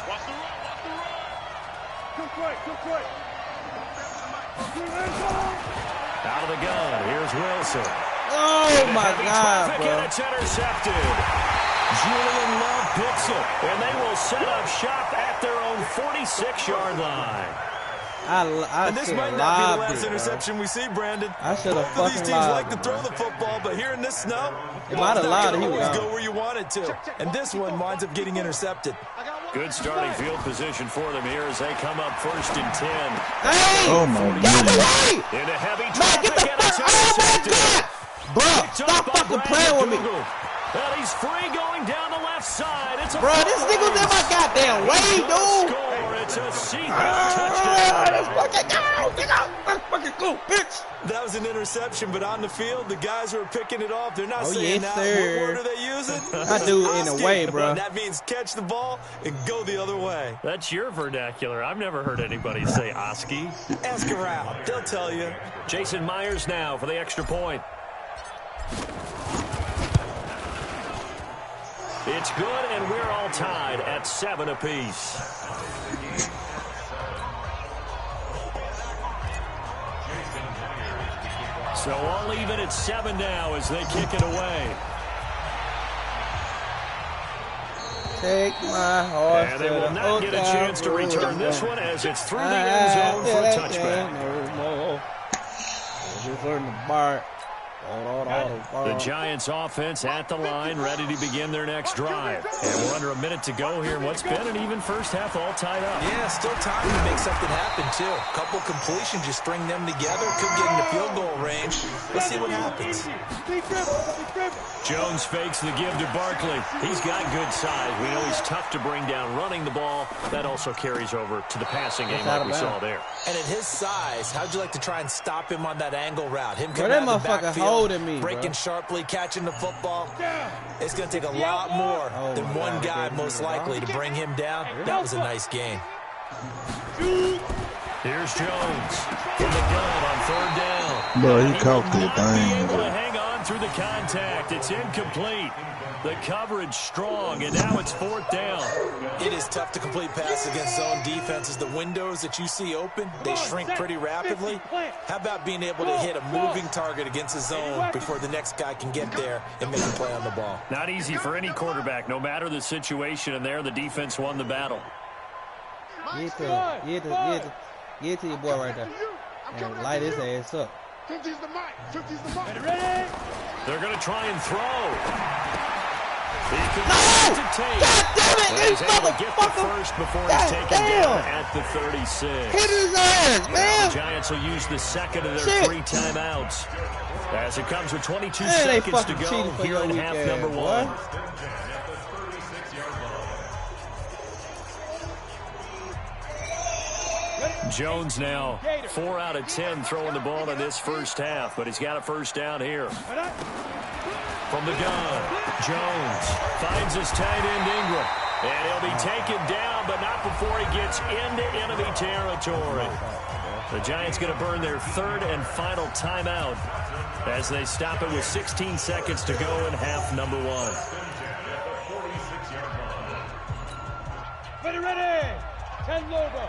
Watch the run, Too quick. Out of the gun, here's Wilson. Oh, my God, bro. And it's intercepted. Julian Love picks it, and they will set up shop at their own 46-yard line. I And this might not be the last interception we see, Brandon. I should have Both of these fucking teams lied. like to throw the football, but here in this snow, It might have lied. He always was go where you want it to. And this one winds up getting intercepted. Good starting field position for them here as they come up 1st and 10. Hey! Oh, my Get goodness. away! Into heavy Man, traffic, get the and it's fuck! Oh, my intercepted. God! Bro, Picked up stop by fucking Brandon playing with me. Google. And he's free going down the left side. It's a Bro, this nigga's in my goddamn way, dude. Score. It's a Seahawks touchdown. Let's fucking go, nigga. Let's fucking go, bitch. That was an interception, but on the field, the guys who are picking it off, they're not saying yes, that. sir. What word are they using? I do it in a way, bro. That means catch the ball and go the other way. That's your vernacular. I've never heard anybody say Oski. Ask around. They'll tell you. Jason Myers now for the extra point. It's good, and we're all tied at 7 apiece. So all even at 7 now as they kick it away. Take my horse. And they will not get a chance to return this one as it's through the end zone for a touchback. No more. The Giants offense at the line, ready to begin their next drive. And we're under a minute to go here in what's been an even first half, all tied up. Yeah, still time to make something happen, too. A couple completions, just string them together. Could get into field goal range. Let's see what happens. Jones fakes the give to Barkley. He's got good size. We know he's tough to bring down running the ball. That also carries over to the passing game like we saw there. And at his size, how'd you like to try and stop him on that angle route? Him coming out of the backfield, breaking sharply, catching the football. It's going to take a lot more than one guy, most likely, to bring him down. That was a nice game. Here's Jones from the gun on third down. Bro, he caught that thing. Able to hang on through the contact. It's incomplete. The coverage strong, and now it's fourth down. It is tough to complete passes against zone defenses. The windows that you see open, they shrink pretty rapidly. How about being able to hit a moving target against a zone before the next guy can get there and make a play on the ball? Not easy for any quarterback, no matter the situation, and there the defense won the battle. Get to your boy right there. And light his ass up. They're going to try and throw. No! God damn it! He's able to get the first before he's taken down at the 36. Hit his ass, man! The Giants will use the second of their 3 timeouts. As it comes with 22 seconds to go here in half number 1. Jones now 4 out of 10 throwing the ball in this first half, but he's got a first down here. From the gun, Jones finds his tight end Ingram, and he'll be taken down, but not before he gets into enemy territory. The Giants going to burn their third and final timeout as they stop it with 16 seconds to go in half number 1. Ready, 10 logo.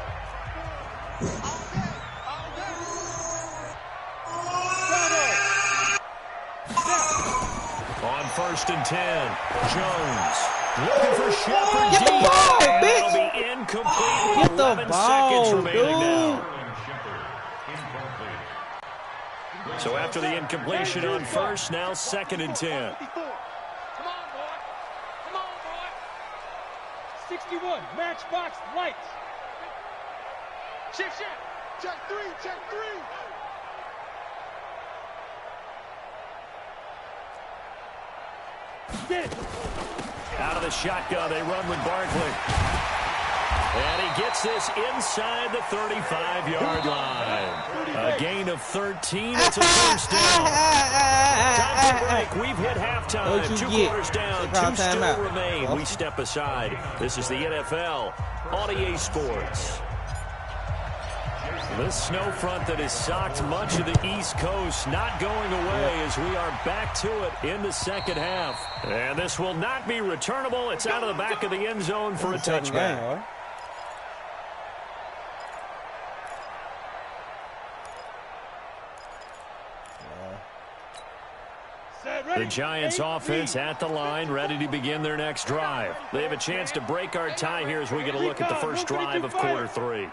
On first and 10, Jones looking for Shepard. Get the ball, bitch! It'll be incomplete with Get the 11 ball, seconds remaining dude. now. So after the incompletion on first, now second and 10. Come on, boy. Come on, boy. 61, matchbox lights. Shift. Check 3. Get it. Out of the shotgun, they run with Barkley. And he gets this inside the 35-yard line. A gain of 13. It's a first down. Time for break. We've hit halftime. 2 quarters down. 2 still remain. We step aside. This is the NFL on EA Sports. This snow front that has socked much of the East Coast not going away as we are back to it in the second half. And this will not be returnable. It's out of the back of the end zone for a touchback. The Giants offense at the line, ready to begin their next drive. They have a chance to break our tie here as we get a look at the first drive of quarter 3.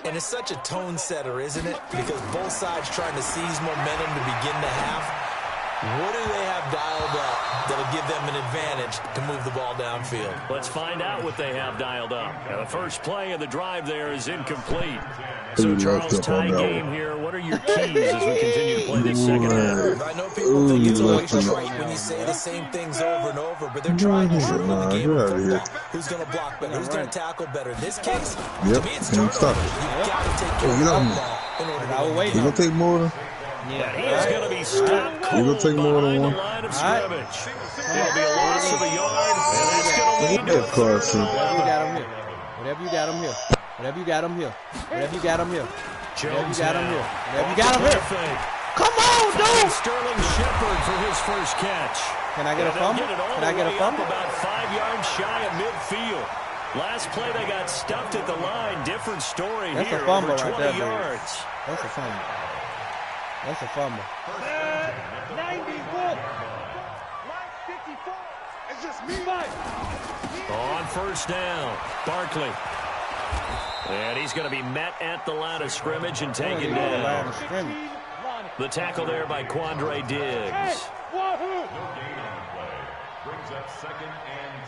And it's such a tone setter, isn't it? Because both sides trying to seize momentum to begin the half. What do they have dialed up that'll give them an advantage to move the ball downfield? Let's find out what they have dialed up. Now, the first play of the drive there is incomplete. So, Charles, tie game here. What are your keys as we continue to play this second half? I know people think it's always trite when you say the same things over and over, but they're trying to shorten the game of football. Who's going to block better? Who's going to tackle better? In this case, to me, it's turnover. You've got to take care of the football in order to win. You're going to take more than... Yeah, he's going to be stopped cold behind the line of scrimmage. It'll be a loss of a yard, and that's going to lead to a third and 11. Whatever you got him here. Whatever you got him here. Whatever you got him here. Jones Whatever you got him here. Come on, dude! Sterling Shepard for his first catch. Can I get a fumble? Can I get a fumble? About 5 yards shy of midfield. Last play they got stuffed at the line. Different story That's here. A fumble over 20 right there, yards. That's a fumble. That's a fumble. 91. It's just me. On first down, Barkley. And he's going to be met at the line of scrimmage and taken down. The tackle there by Quandre Diggs. No gain on play. Brings up 2nd and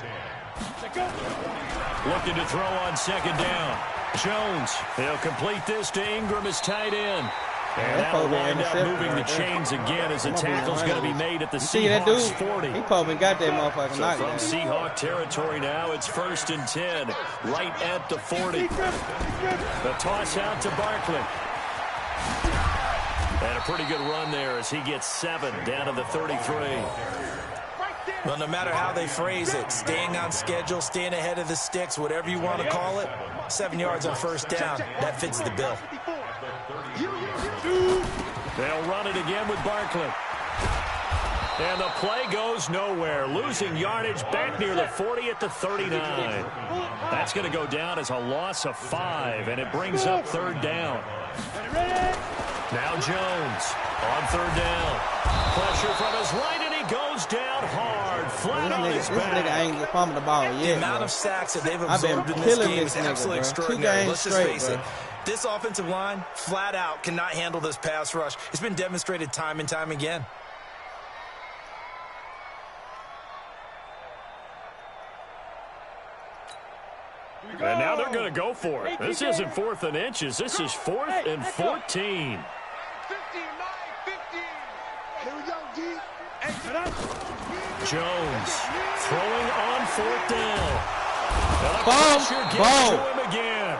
10. Looking to throw on 2nd down. Jones, he'll complete this to Ingram as tight end. And that'll wind up moving the chains again as the tackle's going to be made at the Seahawks 40. He probably got that motherfucker. So from Seahawk territory now, it's 1st and 10, right at the 40. The toss out to Barkley. And a pretty good run there as he gets 7 down to the 33. Well, no matter how they phrase it, staying on schedule, staying ahead of the sticks, whatever you want to call it, 7 yards on first down, that fits the bill. They'll run it again with Barkley. And the play goes nowhere. Losing yardage back near the 40 at the 39. That's going to go down as a loss of 5, and it brings up 3rd down. Now Jones on 3rd down. Pressure from his right, and he goes down hard, flat on his back. This nigga ain't pumping the ball yet. The amount of sacks that they've absorbed in this game is absolutely extraordinary. Let's just face it. This offensive line, flat out, cannot handle this pass rush. It's been demonstrated time and time again. And now they're going to go for it. This isn't 4th and inches. This is 4th and 14. 15, 9, 15. Here we go, G. Jones throwing on 4th down. And the Ball. pressure gets to him again.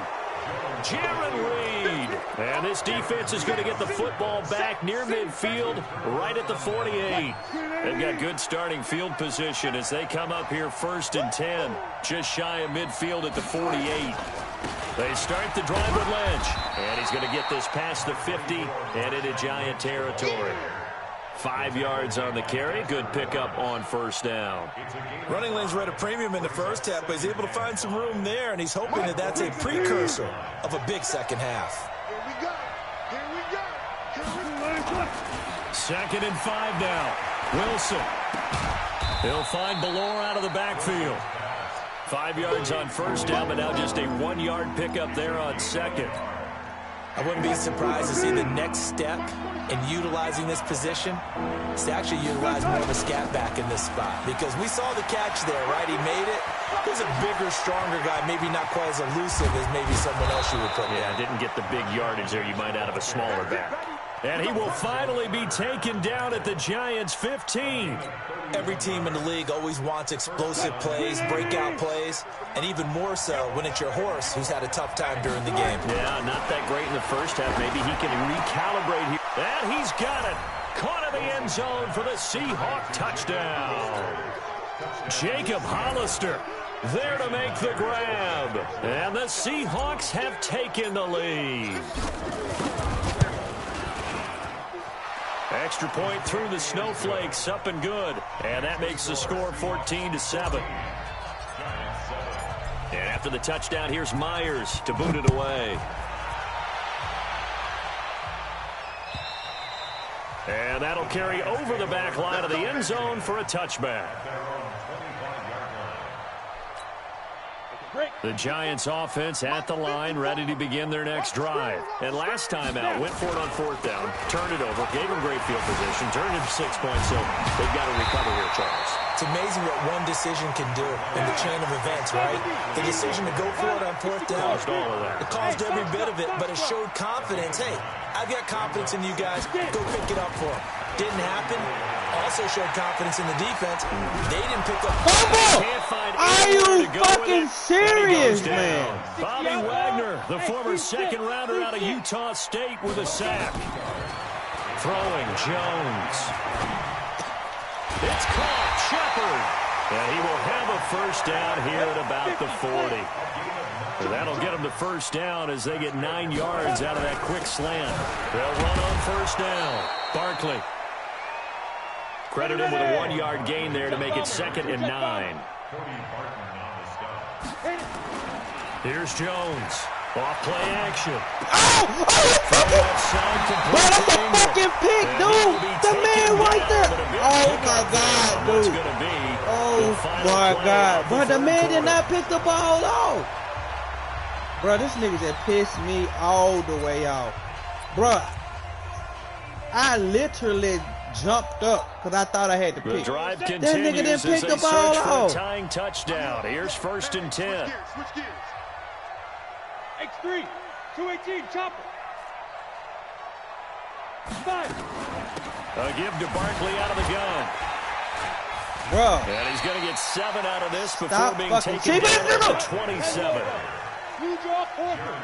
Jaron Reed. And this defense is going to get the football back near midfield, right at the 48. They've got good starting field position as they come up here 1st and 10, just shy of midfield at the 48. They start the drive with Lynch, and he's going to get this past the 50 and into Giant territory. 5 yards on the carry. Good pickup on first down. Running lanes were at a premium in the first half, but he's able to find some room there, and he's hoping that that's a precursor of a big second half. Here we go. Here we go. Here we go. 2nd and 5 now. Wilson. He'll find Ballore out of the backfield. 5 yards on first down, but now just a 1-yard pickup there on 2nd. I wouldn't be surprised to see the next step in utilizing this position is to actually utilize more of a scat back in this spot, because we saw the catch there, right? He made it. There's a bigger, stronger guy, maybe not quite as elusive as maybe someone else you would put in. Yeah, didn't get the big yardage there you might out of a smaller back. And he will finally be taken down at the Giants' 15. Every team in the league always wants explosive plays, breakout plays, and even more so when it's your horse who's had a tough time during the game. Yeah, not that great in the first half. Maybe he can recalibrate here. And he's got it. Caught in the end zone for the Seahawk touchdown. Jacob Hollister there to make the grab. And the Seahawks have taken the lead. Extra point through the snowflakes, up and good. And that makes the score 14-7. And after the touchdown, here's Myers to boot it away. And that'll carry over the back line of the end zone for a touchback. The Giants offense at the line, ready to begin their next drive. And last time out, went for it on 4th down, turned it over, gave them great field position, turned it 6 points, so they've got to recover here, Charles. It's amazing what one decision can do in the chain of events, right? The decision to go for it on 4th down. Caused all of that. It caused every bit of it, but it showed confidence. Hey, I've got confidence in you guys. Go pick it up for them. Didn't happen. Also showed confidence in the defense. They didn't pick up. Fumble! Are you fucking serious, man? Bobby Wagner, the former second rounder out of Utah State, with a sack. Throwing Jones. It's caught. Shepard. And he will have a first down here at about the 40. So that'll get them to first down as they get 9 yards out of that quick slant. They'll run on first down. Barkley. Credit him with a 1-yard gain there to make it 2nd and 9. Here's Jones. Off play action. Oh! Bro, that's a fucking pick, dude. The man right there. Oh, my God, dude. Oh, Oh my God, bro, the man did not pick the ball off. Bro, this nigga just pissed me all the way off. Bro, I literally jumped up because I thought I had to pick. The drive That continues nigga didn't pick as the they ball search for a off. tying touchdown. Here's 1st and 10. Switch gears. X3, 218, chopper. 5. A give to Barkley out of the gun. Bro, And he's going to get 7 out of this before Stop being fucking taken cheating, down nigga. at the 27. You draw Corker.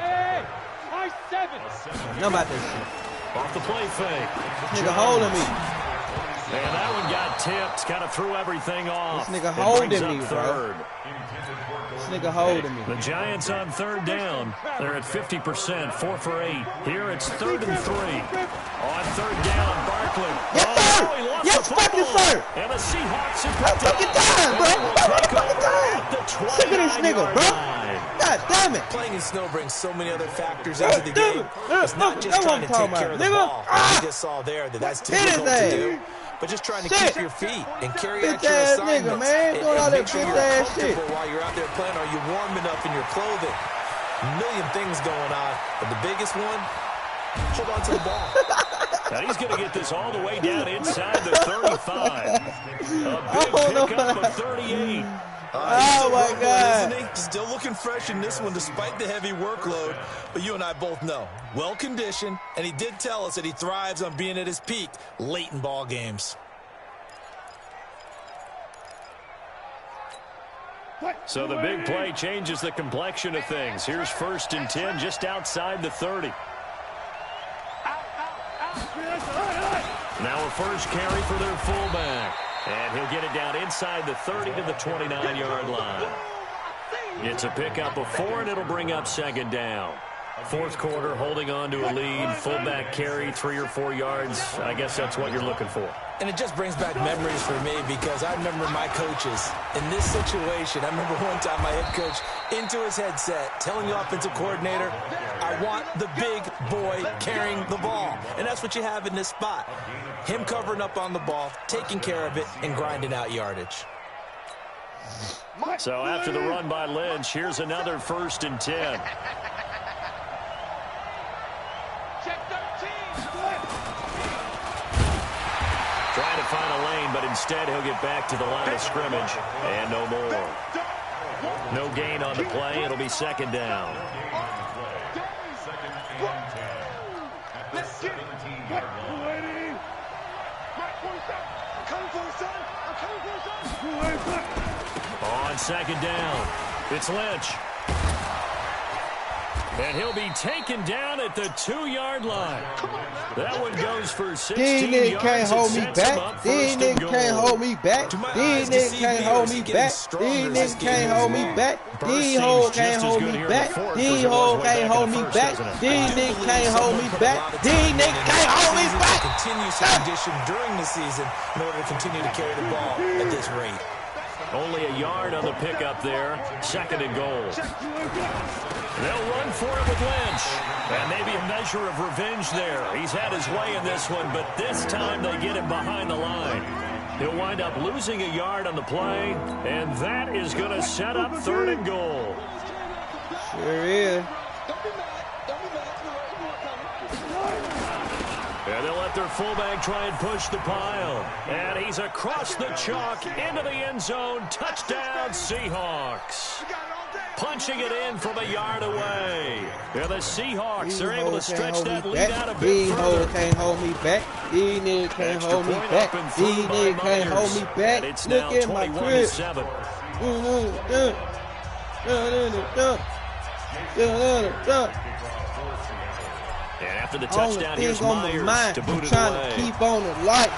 Hey, high 7. know about this shit. Off the play fake. This nigga holding me. And that one got tipped. Kind of threw everything off. This nigga It holding brings up me, bro. third. This nigga holding me. The Giants on 3rd down. They're at 50%, 4 for 8. Here it's 3rd and 3. On 3rd down, Barkley. Yes, sir. He lost Yes, the fucking football. sir. And the Seahawks have What fucking time, bro? What fucking time? at the Sick of this nigga, 29-yard bro. line. God damn it. Playing in snow brings so many other factors God into the damn game. it. It's not just That's what trying to I'm take talking care of about, the nigga. ball. Ah. You just saw there that's too Hit his difficult to ass. do. But just trying to Shit. keep your feet and carry out Bitch your ass assignments. nigga, man. And- Doing all and that make sure bitch you're ass shit. comfortable while you're out there playing. Are you warm enough in your clothing? A million things going on. But the biggest one, hold on to the ball. Now he's going to get this all the way down inside the 35. A big pickup of 38. Oh, my God. Isn't he? Still looking fresh in this one despite the heavy workload. But you and I both know, well-conditioned, and he did tell us that he thrives on being at his peak late in ball games. So the big play changes the complexion of things. Here's 1st and 10 just outside the 30. Now a first carry for their fullback. And he'll get it down inside the 30 to the 29-yard line. It's a pickup of 4, and it'll bring up 2nd down. 4th quarter, holding on to a lead. Fullback carry, 3 or 4 yards. I guess that's what you're looking for. And it just brings back memories for me because I remember my coaches in this situation. I remember one time my head coach into his headset telling the offensive coordinator, I want the big boy carrying the ball. And that's what you have in this spot. Him covering up on the ball, taking care of it, and grinding out yardage. So after the run by Lynch, here's another 1st and 10. Trying to find a lane, but instead he'll get back to the line of scrimmage. And no more. No gain on the play. It'll be 2nd down. On 2nd down, it's Lynch. And he'll be taken down at the 2-yard line. That one goes for 16 These niggas yards. can't hold me back. These niggas can't hold me back. These niggas can't hold me back. These niggas can't hold me back. These hoes can't hold me back. These hoes can't hold me back. These niggas can't hold me back. These niggas can't hold me back. Continues to condition during the season in order to continue to carry the ball at this rate. Only a yard on the pickup there. 2nd and goal. They'll run for it with Lynch. And maybe a measure of revenge there. He's had his way in this one, but this time they get him behind the line. He'll wind up losing a yard on the play, and that is going to set up 3rd and goal. Sure is. And they'll let their fullback try and push the pile. And he's across the chalk into the end zone. Touchdown, Seahawks. Punching it in from a yard away. Yeah, the Seahawks are able to stretch that lead out a bit These further. hoes can't hold me back. These niggas can't Extra hold me point back. up and These through by niggas can't hold me Myers. back. And it's Look now at my 21 crib. to 7. And after the touchdown, here's Myers to boot it trying away. to keep on the light.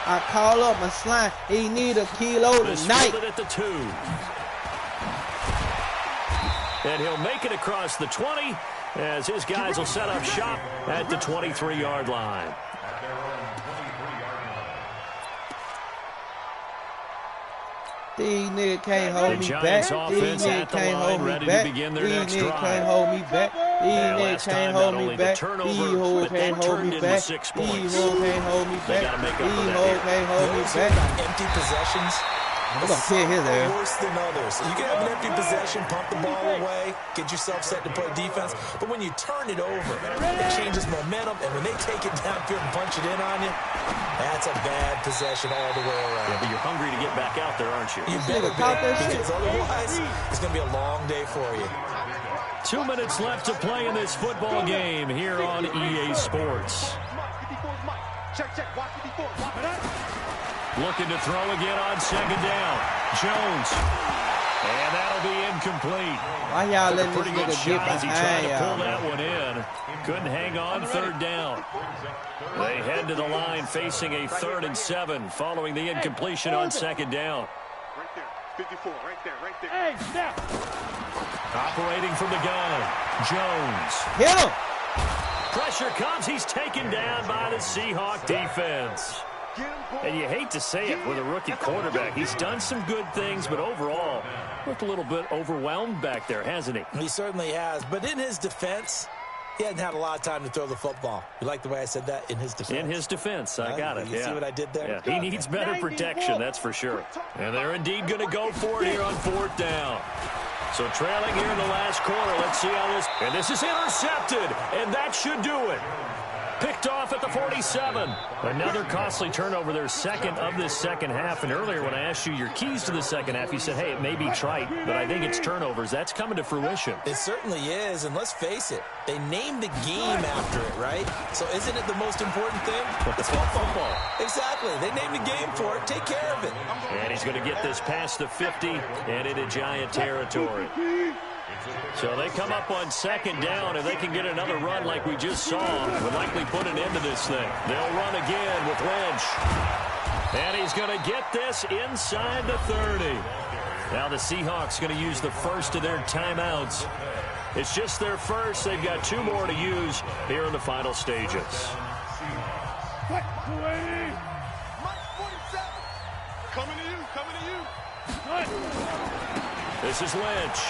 I call up my slime. He need a kilo tonight. Fielded at the 2. And he'll make it across the 20 as his guys will set up shop at the 23-yard line. These niggas can't hold me back. Giants These offense niggas at the can't line, hold me ready to back. begin These their next niggas drive. can't hold me back. These Yeah, niggas last time can't not hold only me the back. turnover, These hoes but can't that hold turned me into back. 6 These points. hoes can't hold me They back. gotta make up for These that hoes here. can't hold me Those who back. got empty possessions We're going to kill his ass. Worse than others. You can have an empty possession, pump the ball away, get yourself set to play defense. But when you turn it over, it changes momentum. And when they take it downfield and punch it in on you, that's a bad possession all the way around. Yeah, but you're hungry to get back out there, aren't you? You better be, because otherwise it's going to be a long day for you. 2 minutes left to play in this football game here on EA Sports. Looking to throw again on second down. Jones. And that'll be incomplete. Why y'all letting this Pretty good nigga get shot as he tried behind to pull y'all? that one in. Couldn't hang on third down. They head to the line facing a 3rd and 7 following the incompletion on second down. Right there. 54. Right there. Right there. Hey, snap. Operating from the gun. Jones. Hit him. Pressure comes. He's taken down by the Seahawk defense. And you hate to say it with a rookie quarterback. He's done some good things, but overall, looked a little bit overwhelmed back there, hasn't he? He certainly has. But in his defense, he hadn't had a lot of time to throw the football. You like the way I said that? In his defense? In his defense. I got it. You see what I did there? Yeah. He needs better protection, that's for sure. And they're indeed going to go for it here on 4th down. So trailing here in the last quarter. Let's see how this... And this is intercepted. And that should do it. Picked off at the 47. Another costly turnover, their second of this second half. And earlier when I asked you your keys to the second half, you said, hey, it may be trite, but I think it's turnovers. That's coming to fruition. It certainly is. And let's face it, they named the game after it, right? So isn't it the most important thing? It's football. Exactly. They named the game for it. Take care of it. And he's going to get this past the 50 and into Giant territory. So they come up on second down. If they can get another run like we just saw, would likely put an end to this thing. They'll run again with Lynch. And he's going to get this inside the 30. Now the Seahawks going to use the first of their timeouts. It's just their first. They've got 2 more to use here in the final stages. Coming to you. Coming to you. This is Lynch.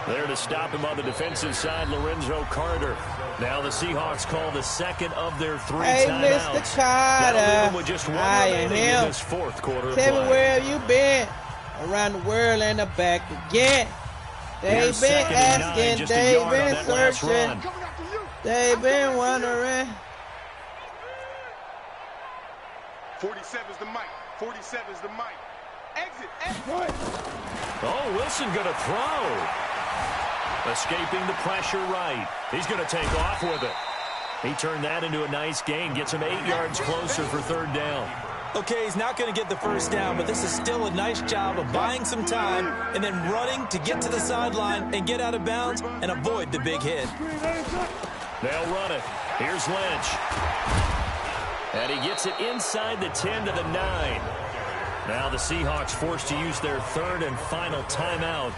There to stop him on the defensive side, Lorenzo Carter. Now the Seahawks call the second of their 3 timeouts. Hey, Mr. Carter, with just 1 I am remaining in him. this 4th quarter. Tell me where you been. Around the world and the back again. They've been asking, they've been searching, they've been wondering. 47's the mic. 47's the mic. Exit. Oh, Wilson going to throw. Escaping the pressure right. He's going to take off with it. He turned that into a nice gain. Gets him 8 yards closer for 3rd down. Okay, he's not going to get the first down, but this is still a nice job of buying some time and then running to get to the sideline and get out of bounds and avoid the big hit. They'll run it. Here's Lynch. And he gets it inside the 10 to the 9. Now the Seahawks forced to use their 3rd and final timeout.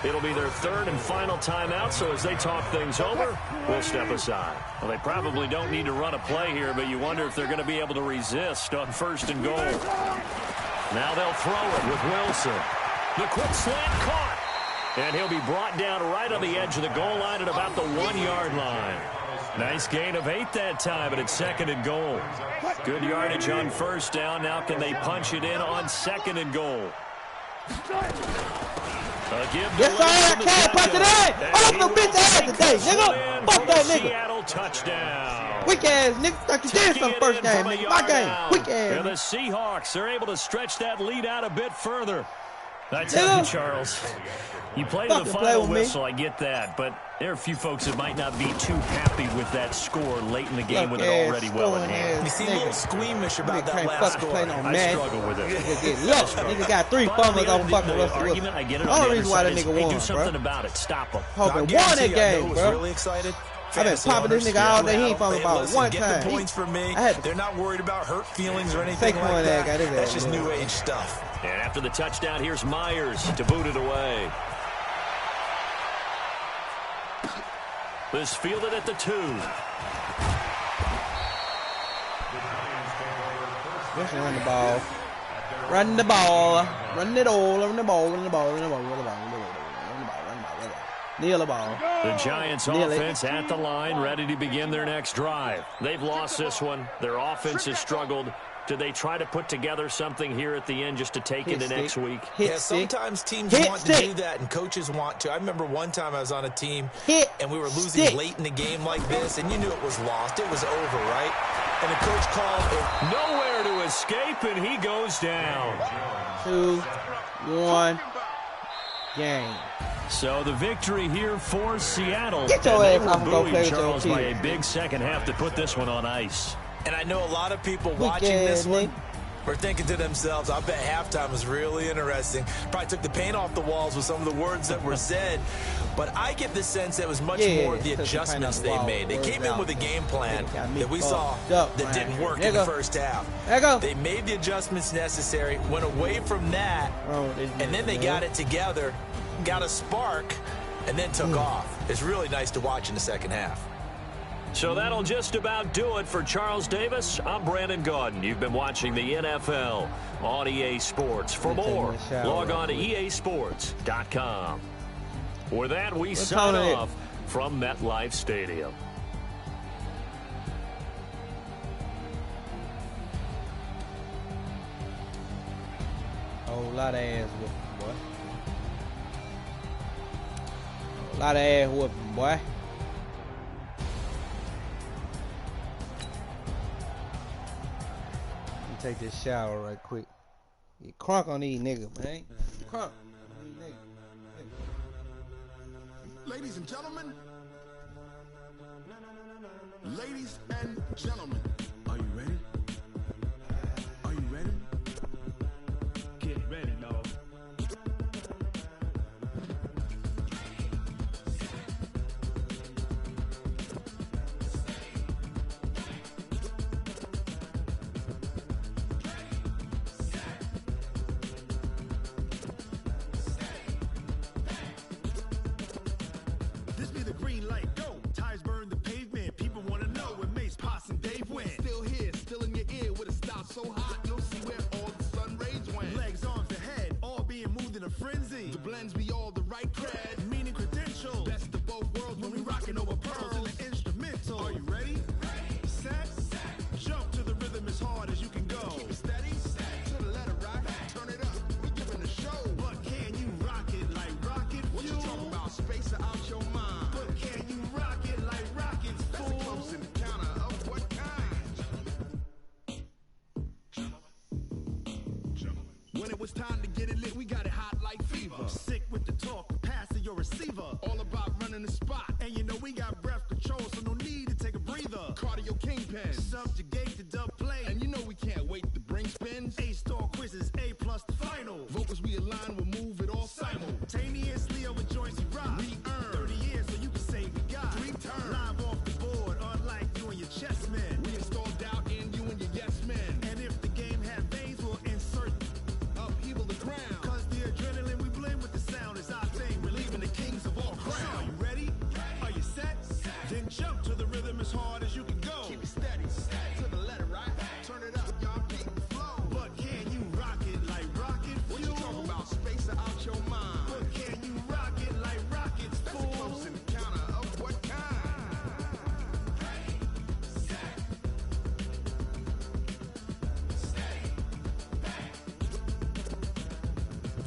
It'll be their 3rd and final timeout, so as they talk things over, we'll step aside. Well, they probably don't need to run a play here, but you wonder if they're going to be able to resist on 1st and goal. Now they'll throw it with Wilson. The quick slant caught. And he'll be brought down right on the edge of the goal line at about the 1-yard line. Nice gain of 8 that time, but it's 2nd and goal. Good yardage on 1st down. Now can they punch it in on 2nd and goal? Yes, sir, I can't punch it in. I'm the bitch ass today, nigga. Fuck that nigga. Seattle touchdown. Weak ass nigga. Thought you did something first game, nigga. My game. Weak ass. And the Seahawks are able to stretch that lead out a bit further. I tell you, Charles, you play to the final whistle, I get that, but there are a few folks that might not be too happy with that score late in the game with it already well in hand. You seem a little squeamish about that last score. I struggle with it. Nigga get lost. Nigga got 3 fumbles on fucking Russell Wilson. I get it. Only reason why that nigga won, do something bro. about it. Stop him. Hogan won that game, bro. Really excited. I've been popping this nigga all day. He ain't fumbled about 1 Get time. the points for me. They're not worried about hurt feelings or anything like that. That's just new age stuff. And after the touchdown, here's Myers to boot it away. This fielded at the 2. Let's run the ball. Run the ball. Run it all. Run the ball. Run the ball. Run the ball. Run the ball. Run the ball. Run the ball. Kneel the ball. The Giants offense at the line, ready to begin their next drive. They've lost this one. Their offense has struggled. Do they try to put together something here at the end just to take into next week? Yeah, sometimes teams want to do that and coaches want to. I remember one time I was on a team and we were losing late in the game like this, and you knew it was lost. It was over, right? And the coach called it. Nowhere to escape, and he goes down. 2-1 game. So the victory here for Seattle. Get your ass off and go play with Charles your by team. a big second half to put this one on ice. And I know a lot of people watching this one were thinking to themselves, I bet halftime was really interesting. Probably took the paint off the walls with some of the words that were said. But I get the sense that it was much more the adjustments they made. They came in with a game plan that we saw that didn't work in the first half. They made the adjustments necessary, went away from that, and then they got it together, got a spark, and then took off. It's really nice to watch in the second half. So that'll just about do it for Charles Davis. I'm Brandon Gaudin. You've been watching the NFL on EA Sports. For more, log on to easports.com. With that, we sign off from MetLife Stadium. Whole lot of ass whooping, boy. Whole lot of ass whooping, boy. Take this shower right quick. Get crunk on these niggas, man. Crunk on these niggas. Ladies and gentlemen. Ladies and gentlemen. Are you ready? Are you ready? Get ready, dog. This be the green light, go. Tires burn the pavement. People want to know where Mace, Potts, and Dave went. Still here, still in your ear with a style so hot, you'll see where all the sun rays went. Legs, arms, the head, all being moved in a frenzy. The blends be all the right cred, meaning credentials. Best of both worlds when we rockin' over pearls in the instrumental. Are you ready? Set, jump to the rhythm as hard as you can go. Keep it steady, to the letter rock, turn it up. We giving a show. But can you rock it like rocket fuel? What you talking about? Space or out your mind? But can you rock it like rockets, fool? That's a close encounter of what kind? When it was time to get it lit, we got it hot like fever. Sick with the talk, passing your receiver. All about running the spot. And you know we got breath control, so no need to take a breather. Cardio kingpin, subjugate the dub play. And you know we can't wait to bring spins. A-star quizzes, A+ the final. Vocals we align, we'll move it all simultaneously over joints we rock. We earn 30 years, so you can say we got 3 turns. Live off the board, unlike you and your chess men. We installed doubt in you and your yes men. And if the game had veins, we'll insert upheaval the ground. Cause the adrenaline we blend with the sound is our thing. Relieving the kings of all crowns. Are you ready? Are you set? Then jump to the rhythm as hard as you can go. Keep it steady, to the letter, right? Turn it up, y'all keep the flow. But can you rock it like rocket fuel? What you talking about? Space or out your mind? But can you rock it like rockets, fool? That's a close encounter of what kind?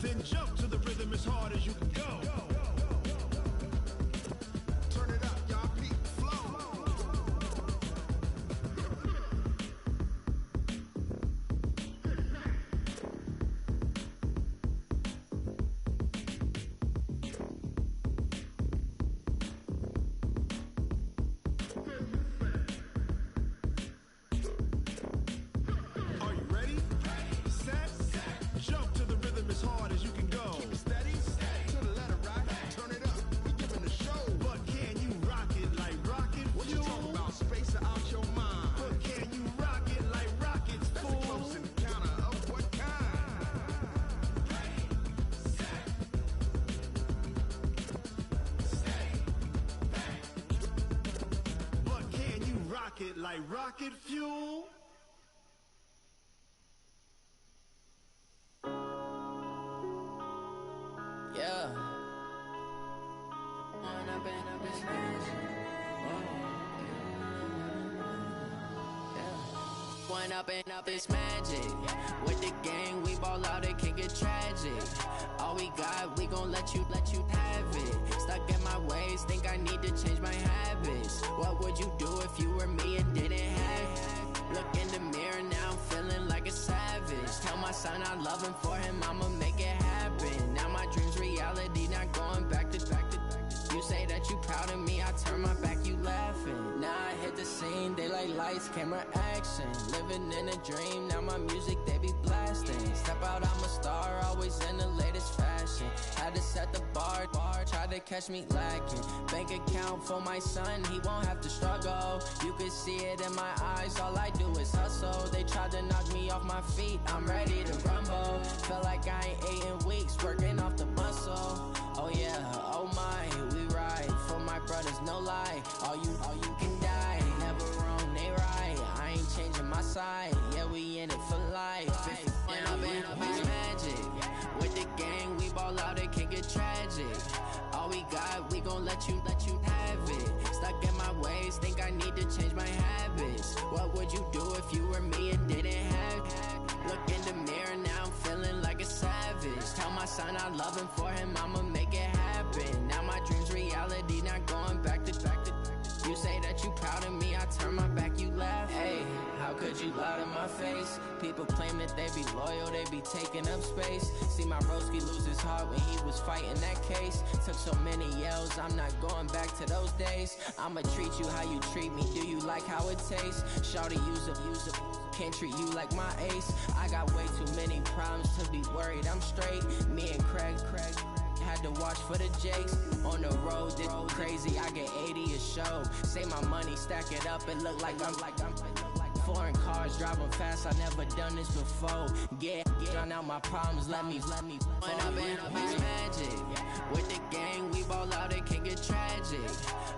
Then jump to the rhythm as hard as you can go. Turn it up, y'all keep the flow. Are you ready? Set, jump to the rhythm as hard as you can go. Keep it steady, to the letter, right? Turn it up, we giving a show. But can you rock it like rocket fuel? What you talking about? Space or out your mind? But can you rock it like rockets, fool? That's a close encounter of what kind? But can you rock it like rocket fuel? Yeah. One up and up is magic. With the gang, we ball out, it can get tragic. All we got, we gon' let you have it. Stuck in my ways, think I need to change my habits. What would you do if you were me and didn't have it? Look in the mirror, now I'm feeling like a savage. Tell my son I love him, for him I'ma make it happen. Now my dream's reality, not going back to. You say that you proud of me, I turn my back, you laughing. Now I hit the scene, they like lights, camera, action. Living in a dream, now my music, they be blasting. Step out, I'm a star, always in the latest fashion. Had to set the bar, try to catch me lacking. Bank account for my son, he won't have to struggle. You can see it in my eyes, all I do is hustle. They tried to knock me off my feet, I'm ready to rumble. Felt like I ain't ate in weeks, working off the muscle. Oh yeah, oh my, we ride for my brothers, no lie. All you can die, never wrong, they right. I ain't changing my side, yeah, we in it for life. And up is magic. With the gang, we ball out, it can get tragic. All we got, we gon' let you have it. Stuck in my ways, think I need to change my habits. What would you do if you were me and didn't have it? Look in the mirror, now I'm feeling like a savage. Tell my son I love him, for him I'ma make it happen. Now my dream's reality, not going back to. You say that you proud of me, I turn my back, you laugh. Hey, how could you lie to my face? People claim that they be loyal, they be taking up space. See my broski lose his heart when he was fighting that case. Took so many yells, I'm not going back to those days. I'ma treat you how you treat me, do you like how it tastes? Shawty, use a can't treat you like my ace. I got way too many problems to be worried, I'm straight. Me and Craig had to watch for the Jakes. On the road, this crazy, I get 80 a show. Say my money, stack it up, it look like I'm foreign cars, driving fast, I never done this before. Yeah, drown out my problems, let me One up and is magic. With the gang, we ball out, it can get tragic.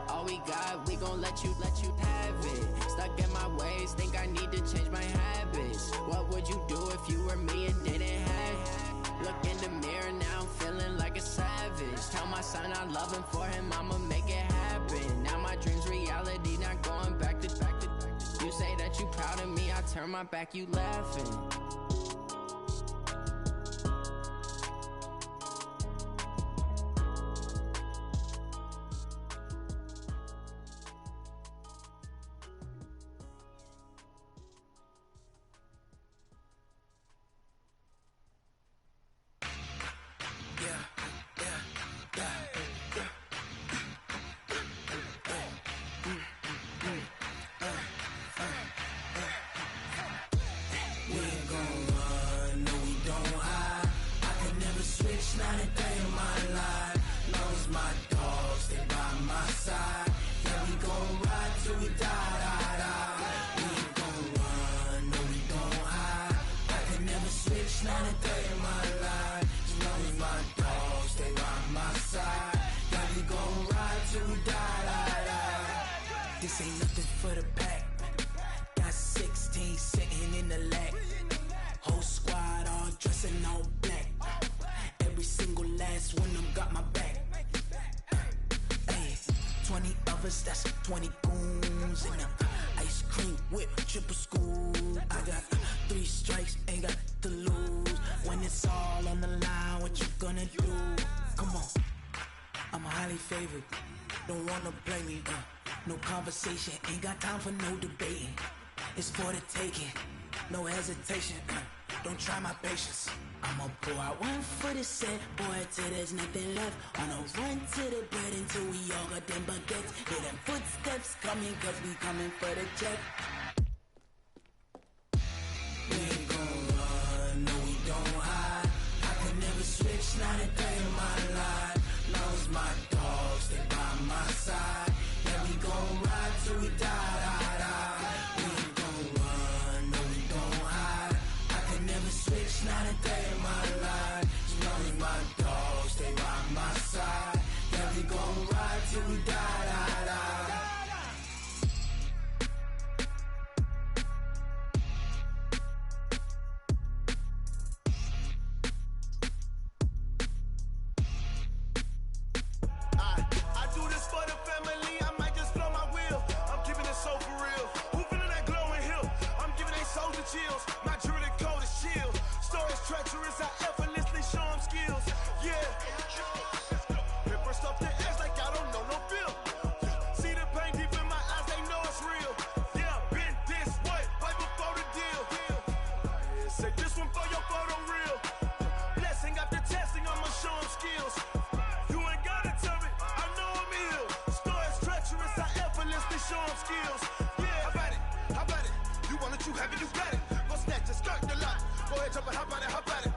All we got, we gon' let you have it. Stuck in my ways, think I need to change my habits. What would you do if you were me and didn't have it? Look in the mirror, now I'm feeling like a savage. Tell my son I love him, for him I'ma make it happen. Now my dream's reality, not going back to. You say that you proud of me, I turn my back, you laughing. This ain't nothing for the pack. Got 16 sitting in the lag. Whole squad all dressing all black. Every single last one of them got my back. Hey, 20 of us, that's 20 goons in them. Ice cream whip, triple scoop. I got 3 strikes, ain't got to lose. When it's all on the line, what you gonna do? Come on, I'm highly favored. Don't wanna play me, no conversation, ain't got time for no debating. It's for the taking, no hesitation, don't try my patience. I'ma pour out one for the set, boy, till there's nothing left. On a run to the bread until we all got them baguettes. Hear them footsteps coming, cause we coming for the check. We ain't gon' run, no we don't hide. I can never switch, not a day in my life. Long as my dogs, they by my side. Yeah, we gon' ride till we die. We ain't gon' run, no we don't hide. I can never switch, not a day in my life. As long as my dogs, stay by my side. Yeah, we gon' ride till we die. So for real, who feelin' that glowing hill? I'm giving they soldiers chills. My jewelry code is chill. Stories treacherous, I effortlessly show them skills. Yeah. Paper stuff the edge like I don't know no feel. See the pain deep in my eyes, they know it's real. Yeah, been this way, right before the deal. Say this one for your photo real. Blessing after testing, I'ma show them skills. You ain't gotta tell me, I know I'm ill. Stories treacherous, I effortlessly show them skills. Yeah, how about it? You want it, you have it, you got it. Go snatch a skirt the lot. Go ahead, jump it, how about it?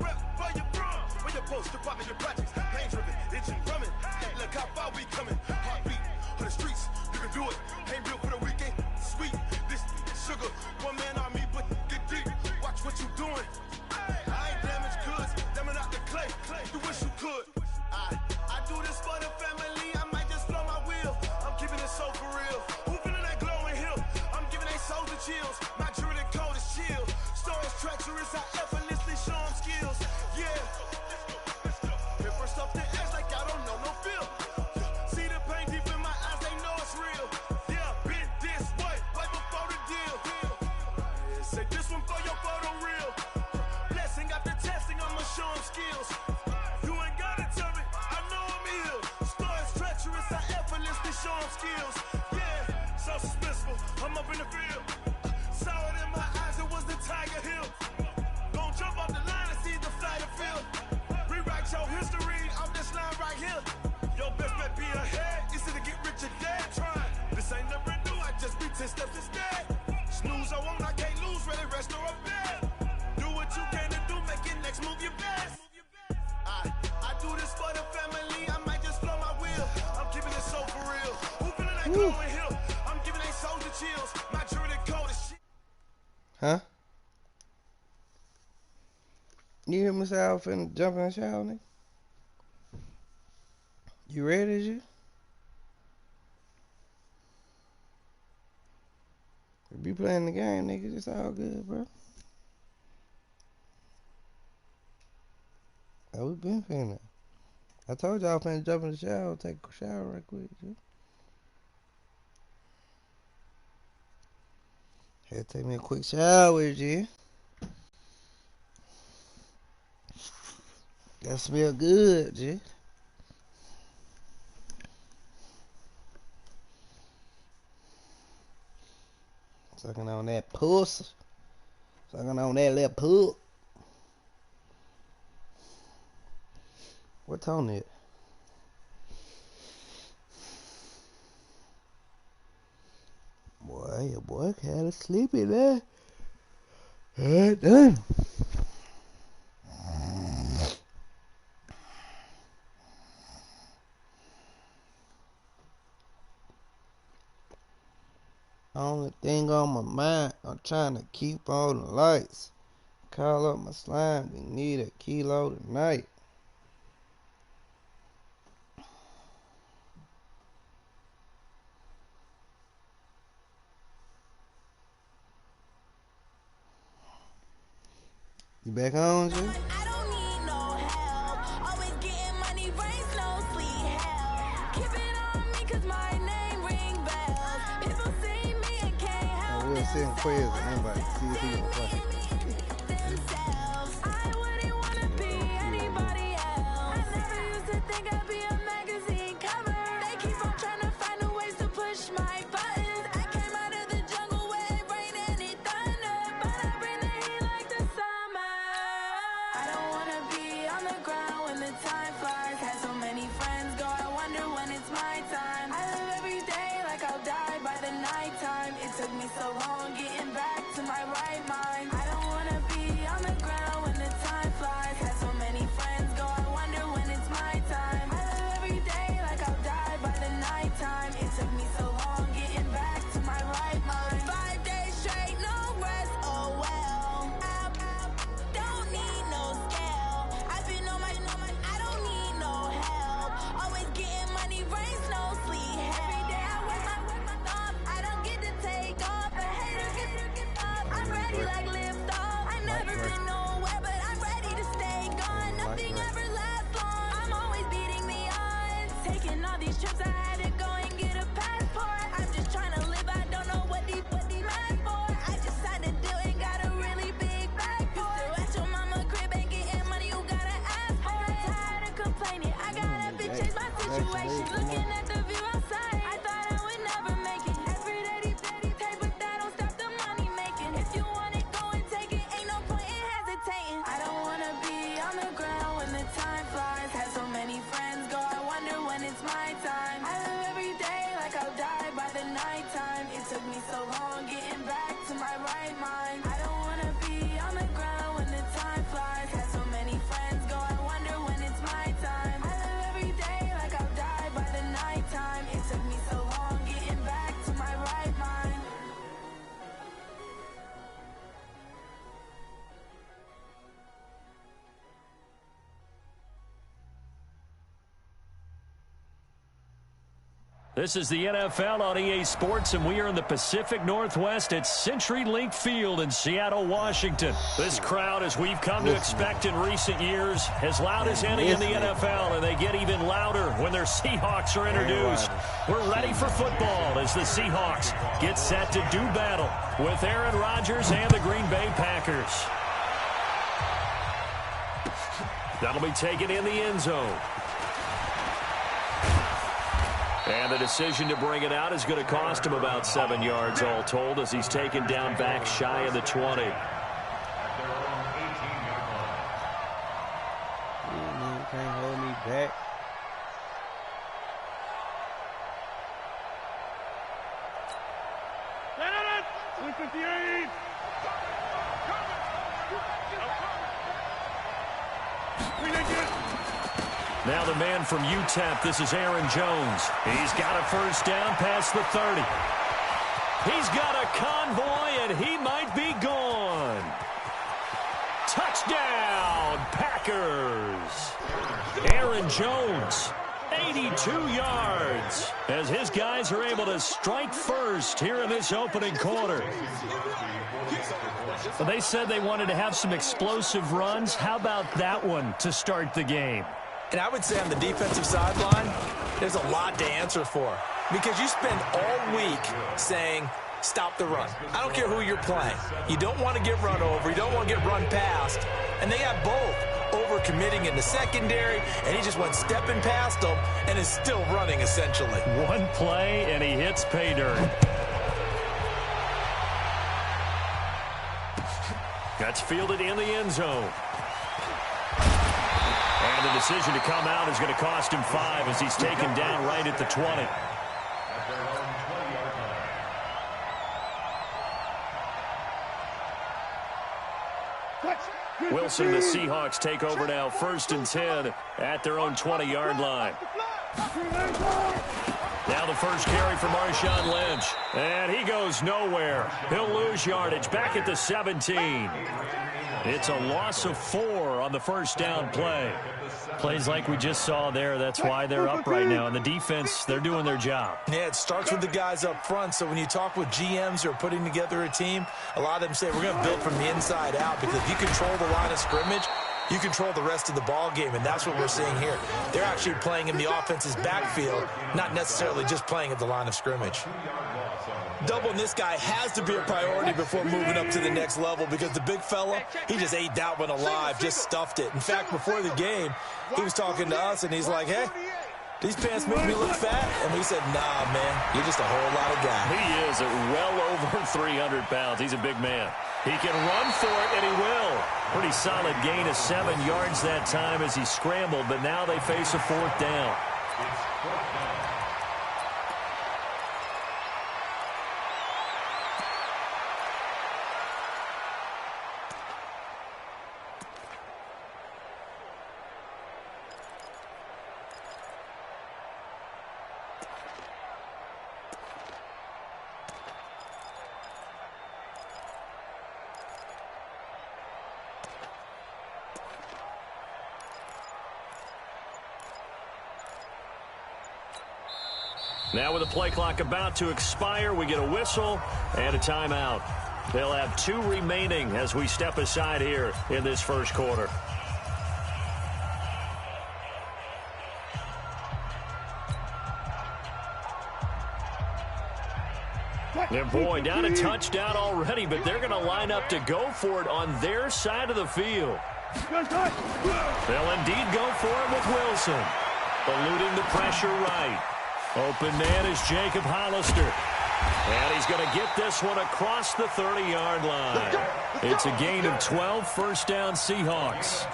Rep where you from? Where your post, department, your projects. Pain driven, itching, drumming. Hey, look how far we coming. Heartbeat on the streets, you can do it. Ain't built for the weekend. Sweet, this sugar. One man army, but get deep. Watch what you doing. I ain't damaged goods, damn out the clay. You wish you could. I do this for the family. I might just blow my wheel. I'm keeping it so for real. Who feeling that glowing hill? I'm giving they souls the chills. My jewelry code is chill. Stories treacherous, I effortlessly show them skills. Yeah. Paper stuff the edge like I don't know no feel. See the pain deep in my eyes, they know it's real. Yeah, been this way, right before the deal. Say this one for your photo real. Blessing after testing, I'ma show them skills. You ain't gotta tell me, I know I'm ill. Stories treacherous, I effortlessly show them skills. Yeah, so suspenseful, I'm up in the field. Saw it in my eyes, it was the Tiger Hill. Gon' jump off the line and see the flight of field. Rewrite your history off this line right here. Your best bet be ahead, easy to get rich or dead. Trying, this ain't never new, I just be 10 steps instead. Snooze I won't, I can't lose, ready, rest or a bed. Do what you can to do, make it next move your best. I do this for the family, I might just blow my wheel. I'm keeping it so for real. Who feeling that glowing hill? I'm giving they souls the chills. My jewelry code is shit. Huh? You hear me say I was finna jump in the shower, nigga? You ready, G? If you playing the game, nigga, it's all good, bro. Oh, we been finna. I told y'all I was finna jump in the shower, take a shower right quick, G. Had to take me a quick shower, G. That smell good, G. Sucking on that pussy. Sucking on that little poop. What tone it? Boy, your boy kinda sleepy there. Alright, done. Only thing on my mind, I'm trying to keep all the lights. Call up my slime, we need a kilo tonight. You back on, Jay? I don't need no help. Always getting money, rains, no sleep, hell. Keep it on me, cause my name ring bells. People see me and can't help we'll send prayers to anybody. See if he gonna play. themselves. I wouldn't wanna be anybody else. I never used to think I'd be a magazine cover. They keep on trying to find a ways to push my buttons. I came out of the jungle where it rained and it thunder, but I bring the heat like the summer. I don't wanna be on the ground when the time flies. Had so many friends go, I wonder when it's my time. I live every day like I'll die by the nighttime. It took me so long getting back to my right mind. I don't wanna be on the ground when the time flies. Had so many friends go, I wonder when it's my time. I live every day like I'll die by the nighttime. It took me so long getting back to my right mind. 5 days straight, no rest, oh well. I don't need no scale. I've been on my, I don't need no help. Always getting money, rains, no sleep. Every day I work my thumb. I don't get to take off. The haters get up. I'm ready like lift off. I never been nowhere, but I'm ready to stay gone. Nothing ever lasts long. I'm always beating the odds. Taking all these trips, I had to go and get a passport. I'm just trying to live. I don't know what these mad for. I just signed a deal and got a Looking at the view outside, I thought I would never make it. Every day they take, but that don't stop the money making. If you want it, go and take it. Ain't no point in hesitating. I don't wanna be on the ground when the time flies. Had so many friends go, I wonder when it's my time. I live every day like I'll die by the nighttime. It took me so long getting back to my right mind. I don't wanna be on the ground when the time flies. Had so many friends go, I wonder when it's my time. I live every day like I'll die by the nighttime. It took me so long getting back to my right mind. This is the NFL on EA Sports, and we are in the Pacific Northwest at CenturyLink Field in Seattle, Washington. This crowd, as we've come to expect in recent years, as loud as any in the NFL, and they get even louder when their Seahawks are introduced. We're ready for football as the Seahawks get set to do battle with Aaron Rodgers and the Green Bay Packers. That'll be taken in the end zone. And the decision to bring it out is going to cost him about 7 yards all told as he's taken down back shy of the 20. Can't hold me back. Now the man from UTEP, this is Aaron Jones. He's got a first down past the 30. He's got a convoy, and he might be gone. Touchdown, Packers. Aaron Jones, 82 yards, as his guys are able to strike first here in this opening quarter. Well, they said they wanted to have some explosive runs. How about that one to start the game? And I would say on the defensive sideline, there's a lot to answer for. Because you spend all week saying, stop the run. I don't care who you're playing. You don't want to get run over. You don't want to get run past. And they got both. Over-committing in the secondary, and he just went stepping past them and is still running, essentially. One play, and he hits pay dirt. That's fielded in the end zone. And the decision to come out is going to cost him 5 as he's taken down right at the 20. Wilson, the Seahawks take over now, 1st and 10 at their own 20-yard line. Now the first carry for Marshawn Lynch. And he goes nowhere. He'll lose yardage back at the 17. It's a loss of 4 on the first down play. Plays like we just saw there. That's why they're up right now. And the defense, they're doing their job. Yeah, it starts with the guys up front. So when you talk with GMs who are putting together a team, a lot of them say we're going to build from the inside out, because if you control the line of scrimmage, you control the rest of the ball game, and that's what we're seeing here. They're actually playing in the offense's backfield, not necessarily just playing at the line of scrimmage. Doubling this guy has to be a priority before moving up to the next level, because the big fella, he just ate that one alive, just stuffed it. In fact, before the game, he was talking to us, and he's like, hey, these pants make me look fat. And we said, nah, man, you're just a whole lot of guy. He is at well over 300 pounds. He's a big man. He can run for it, and he will. Pretty solid gain of 7 yards that time as he scrambled, but now they face a 4th down. Now with the play clock about to expire, we get a whistle and a timeout. They'll have 2 remaining as we step aside here in this first quarter. And boy, down a touchdown already, but they're going to line up to go for it on their side of the field. They'll indeed go for it with Wilson. Eluding the pressure right. Open man is Jacob Hollister. And he's going to get this one across the 30-yard line. It's a gain of 12, first down Seahawks.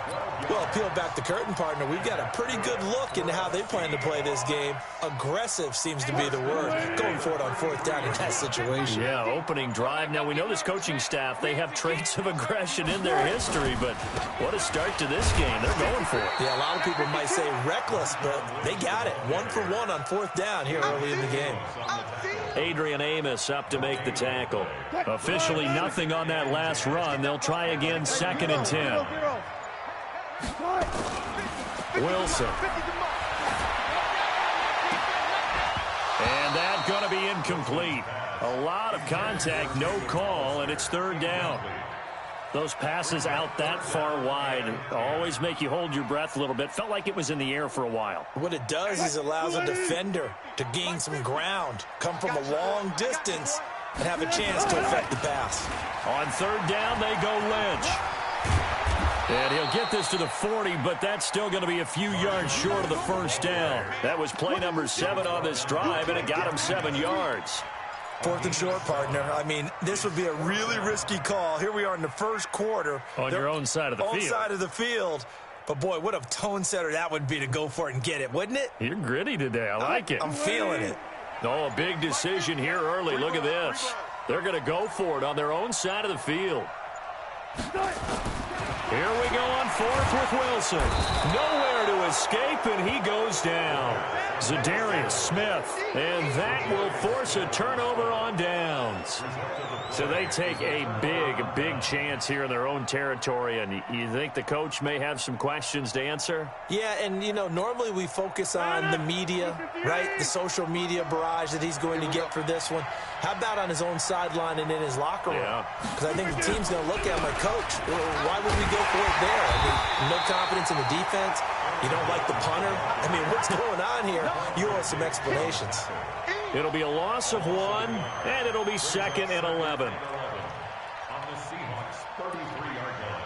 Well, peel back the curtain, partner. We've got a pretty good look into how they plan to play this game. Aggressive seems to be the word, going for it on fourth down in that situation. Yeah, opening drive. Now, we know this coaching staff, they have traits of aggression in their history, but what a start to this game. They're going for it. Yeah, a lot of people might say reckless, but they got it. 1 for 1 on fourth down here early in the game. Adrian Amos up to make the tackle. Officially nothing on that last run. They'll try again, 2nd and 10. Wilson. And that's going to be incomplete. A lot of contact, no call, and it's 3rd down. Those passes out that far wide always make you hold your breath a little bit. Felt like it was in the air for a while. What it does is allows a defender to gain some ground, come from a long distance, and have a chance to affect the pass. On 3rd down, they go Lynch. And he'll get this to the 40, but that's still going to be a few yards short of the first down. That was play number 7 on this drive, and it got him 7 yards. 4th and short, partner. I mean, this would be a really risky call. Here we are in the first quarter. On your own side of the field. Own side of the field. But, boy, what a tone setter that would be to go for it and get it, wouldn't it? You're gritty today. I like it. I'm feeling it. Oh, a big decision here early. Look at this. They're going to go for it on their own side of the field. Here we go on 4th with Wilson. Nowhere to escape, and he goes down. Zadarius Smith, and that will force a turnover on downs. So they take a big chance here in their own territory, and you think the coach may have some questions to answer? Yeah, and, you know, normally we focus on the media, right? The social media barrage that he's going to get for this one. How about on his own sideline and in his locker room? Because I think the team's going to look at him like, Coach, why would we go for it there? I mean, no confidence in the defense. You don't like the punter? I mean, what's going on here? You owe us some explanations. It'll be a loss of 1, and it'll be 2nd and 11. On the Seahawks 33-yard line.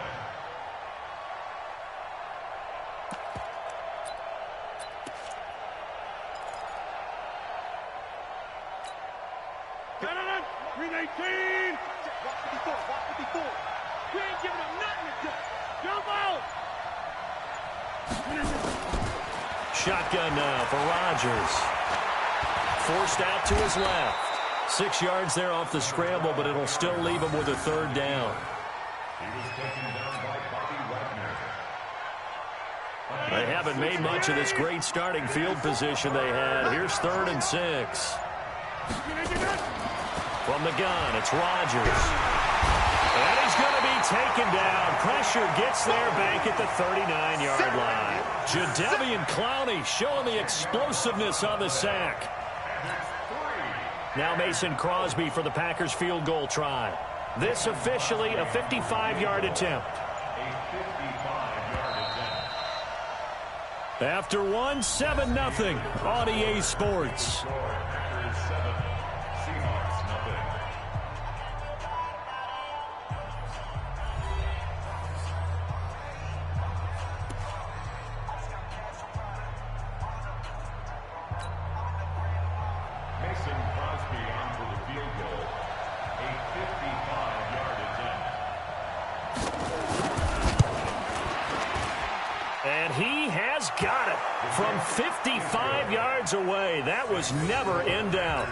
Green 18! Watch 54, watch 54. We ain't giving them nothing to do. Jump out! Shotgun now for Rodgers. Forced out to his left. 6 yards there off the scramble, but it'll still leave him with a 3rd down. He was taken down by Bobby Wagner. They haven't made much of this great starting field position they had. Here's 3rd and 6. From the gun, it's Rodgers. And he's going to be taken down. Pressure gets there back at the 39-yard line. Jadeveon Clowney showing the explosiveness on the sack. Now Mason Crosby for the Packers field goal try. This officially a 55-yard attempt. After 1, 7-0 on EA Sports. Mason Crosby on for the field goal. A 55-yard attempt. And he has got it from 55 yards away. That was never in doubt.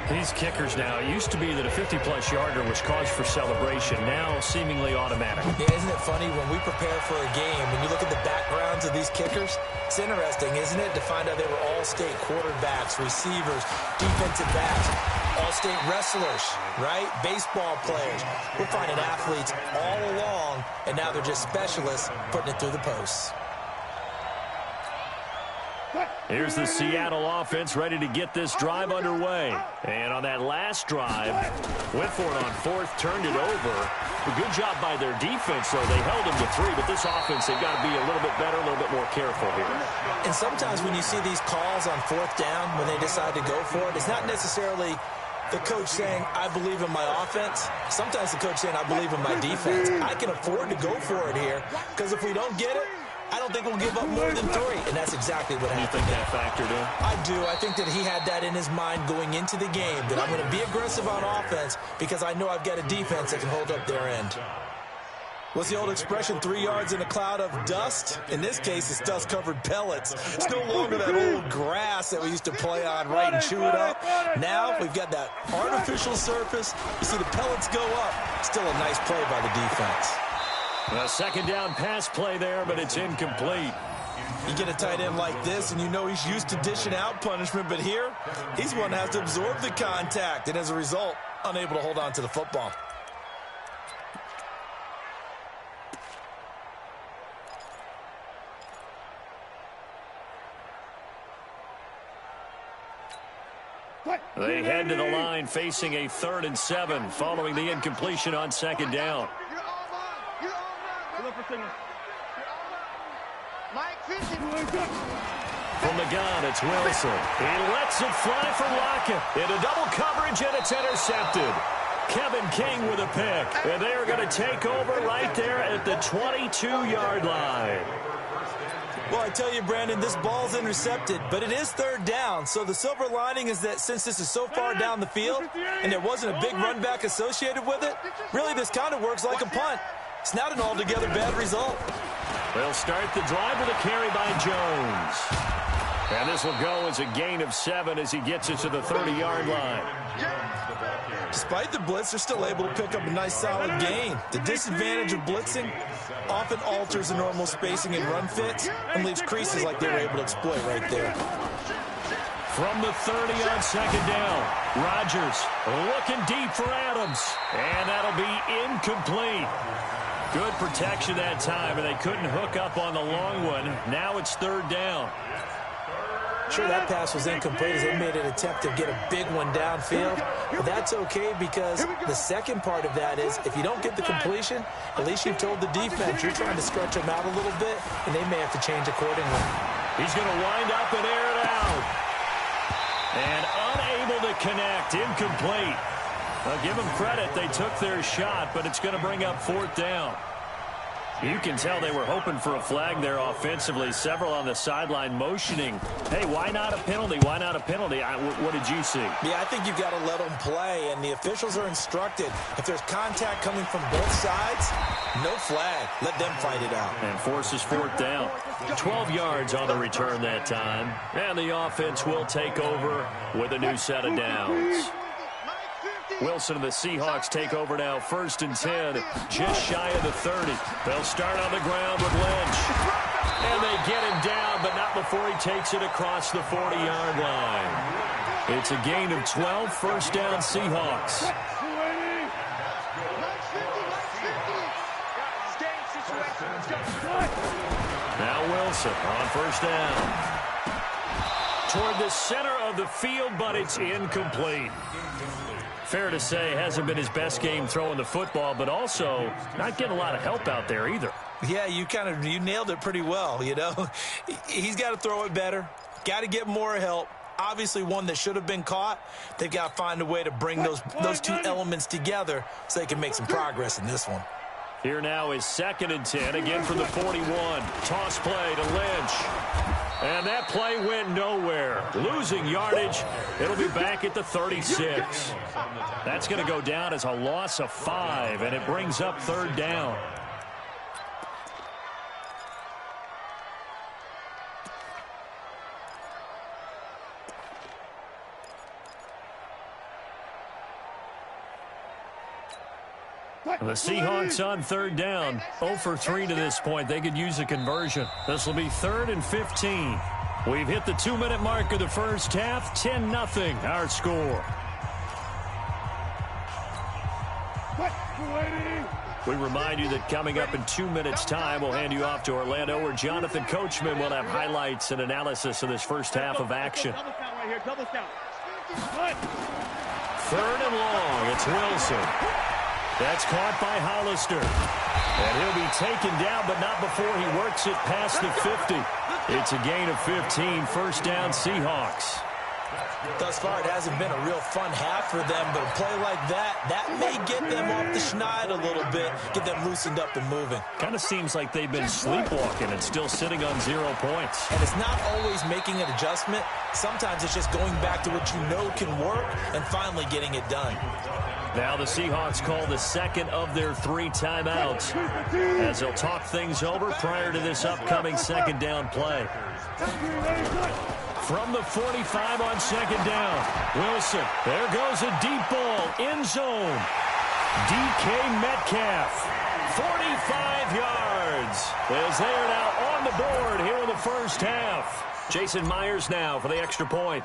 These kickers now, it used to be that a 50-plus yarder was cause for celebration. Now seemingly automatic. Yeah, isn't it funny when we prepare for a game, when you look at the backgrounds of these kickers, it's interesting, isn't it, to find out they were all-state quarterbacks, receivers, defensive backs, all-state wrestlers, right? Baseball players. We're finding athletes all along, and now they're just specialists putting it through the posts. Here's the Seattle offense ready to get this drive underway. And on that last drive, went for it on 4th, turned it over. A good job by their defense, though. They held them to 3, but this offense, they've got to be a little bit better, a little bit more careful here. And sometimes when you see these calls on 4th down, when they decide to go for it, it's not necessarily the coach saying, I believe in my offense. Sometimes the coach saying, I believe in my defense. I can afford to go for it here, because if we don't get it, I don't think we'll give up more than 3, and that's exactly what happened. You think that factored in? I do. I think that he had that in his mind going into the game, that I'm going to be aggressive on offense because I know I've got a defense that can hold up their end. What's the old expression, 3 yards in a cloud of dust? In this case, it's dust-covered pellets. It's no longer that old grass that we used to play on, right, and chew it up. Now we've got that artificial surface. You see the pellets go up. Still a nice play by the defense. A second down pass play there, but it's incomplete. You get a tight end like this, and you know he's used to dishing out punishment, but here, he's one that has to absorb the contact, and as a result, unable to hold on to the football. They head to the line facing a 3rd and 7 following the incompletion on second down. From the gun, it's Wilson. He lets it fly for Lockett. Into double coverage, and it's intercepted. Kevin King with a pick. And they are going to take over right there at the 22-yard line. Well, I tell you, Brandon, this ball's intercepted, but it is 3rd down. So the silver lining is that since this is so far down the field and there wasn't a big run back associated with it, really this kind of works like a punt. It's not an altogether bad result. They'll start the drive with a carry by Jones. And this will go as a gain of 7 as he gets it to the 30-yard line. Despite the blitz, they're still able to pick up a nice solid gain. The disadvantage of blitzing often alters the normal spacing and run fits and leaves creases like they were able to exploit right there. From the 30 on second down, Rodgers looking deep for Adams, and that'll be incomplete. Good protection that time, and they couldn't hook up on the long one. Now it's 3rd down. Sure, that pass was incomplete as they made an attempt to get a big one downfield. But that's okay because the second part of that is if you don't get the completion, at least you've told the defense you're trying to stretch them out a little bit, and they may have to change accordingly. He's going to wind up and air it out. And unable to connect, incomplete. I'll give them credit. They took their shot, but it's going to bring up 4th down. You can tell they were hoping for a flag there offensively. Several on the sideline motioning. Hey, why not a penalty? Why not a penalty? What did you see? Yeah, I think you've got to let them play, and the officials are instructed. If there's contact coming from both sides, no flag. Let them fight it out. And forces 4th down. 12 yards on the return that time. And the offense will take over with a new set of downs. Wilson and the Seahawks take over now, 1st and 10, just shy of the 30. They'll start on the ground with Lynch. And they get him down, but not before he takes it across the 40-yard line. It's a gain of 12, 1st down Seahawks. Now Wilson on 1st down. Toward the center of the field, but it's incomplete. Fair to say, hasn't been his best game throwing the football, but also not getting a lot of help out there either. Yeah, you nailed it pretty well, you know. He's got to throw it better, got to get more help. Obviously one that should have been caught. They've got to find a way to bring those two elements together so they can make some progress in this one. Here now is 2nd and 10, again from the 41. Toss play to Lynch. And that play went nowhere. Losing yardage. It'll be back at the 36. That's going to go down as a loss of 5, and it brings up 3rd down. The Seahawks on 3rd down. 0 for 3 to this point. They could use a conversion. This will be 3rd and 15. We've hit the 2-minute mark of the first half. 10-0 our score. We remind you that coming up in 2 minutes' time, we'll hand you off to Orlando, where Jonathan Coachman will have highlights and analysis of this first half of action. 3rd and long. It's Wilson. That's caught by Hollister. And he'll be taken down, but not before he works it past the 50. It's a gain of 15, 1st down Seahawks. Thus far, it hasn't been a real fun half for them, but a play like that may get them off the schneid a little bit, get them loosened up and moving. Kind of seems like they've been sleepwalking and still sitting on 0 points. And it's not always making an adjustment. Sometimes it's just going back to what you know can work and finally getting it done. Now the Seahawks call the second of their 3 timeouts as they'll talk things over prior to this upcoming second down play. From the 45 on second down, Wilson. There goes a deep ball, end zone. DK Metcalf, 45 yards, as they are now on the board here in the first half. Jason Myers now for the extra point.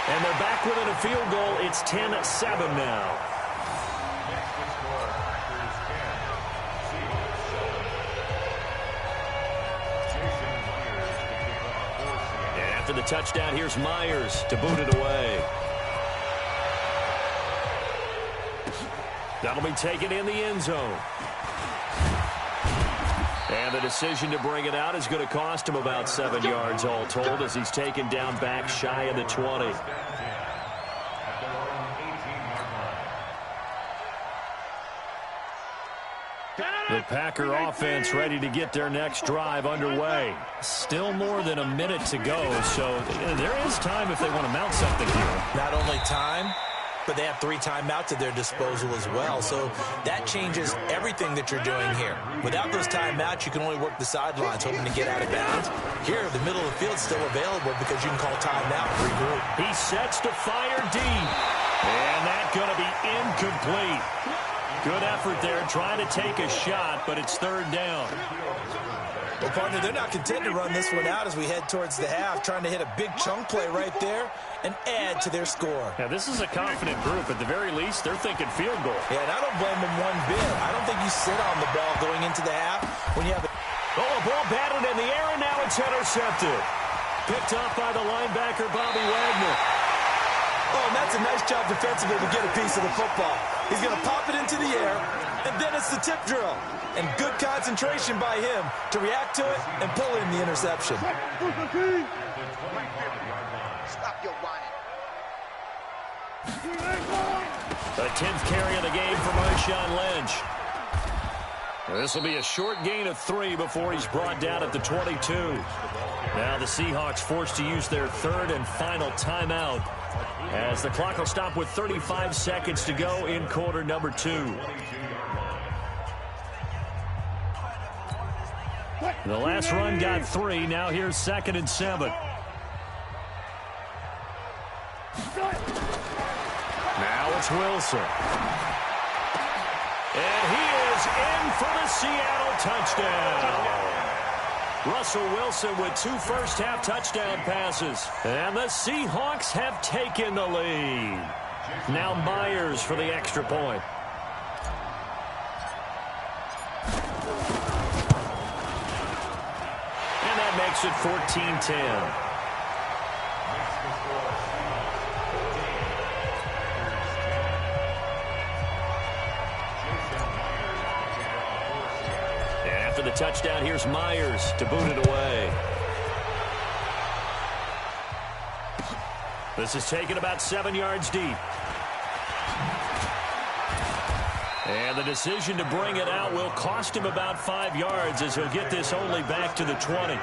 And they're back within a field goal. It's 10-7 now. After the touchdown, here's Myers to boot it away. That'll be taken in the end zone. And the decision to bring it out is going to cost him about 7 yards all told as he's taken down back shy of the 20. The Packer offense ready to get their next drive underway. Still more than a minute to go, so there is time if they want to mount something here. Not only time, but they have 3 timeouts at their disposal as well, so that changes everything that you're doing here. Without those timeouts, you can only work the sidelines, hoping to get out of bounds. Here, the middle of the field is still available because you can call timeout and regroup. He sets to fire deep, and that's going to be incomplete. Good effort there, trying to take a shot, but it's third down. Well, partner, they're not content to run this one out as we head towards the half, trying to hit a big chunk play right there and add to their score. Yeah, this is a confident group. At the very least, they're thinking field goal. Yeah, and I don't blame them one bit. I don't think you sit on the ball going into the half when you have a ball batted in the air, and now it's intercepted. Picked up by the linebacker, Bobby Wagner. Oh, and that's a nice job defensively to get a piece of the football. He's going to pop it into the air, and then it's the tip drill. And good concentration by him to react to it and pull in the interception. Stop your whining. The 10th carry of the game for Marshawn Lynch. This will be a short gain of 3 before he's brought down at the 22. Now the Seahawks forced to use their 3rd and final timeout, as the clock will stop with 35 seconds to go in quarter number 2. The last run got 3. Now here's 2nd and 7. Now it's Wilson. And he is in for the Seattle touchdown. Russell Wilson with 2 first-half touchdown passes. And the Seahawks have taken the lead. Now Myers for the extra point. And that makes it 14-10. After the touchdown, here's Myers to boot it away. This is taken about 7 yards deep. And the decision to bring it out will cost him about 5 yards as he'll get this only back to the 20.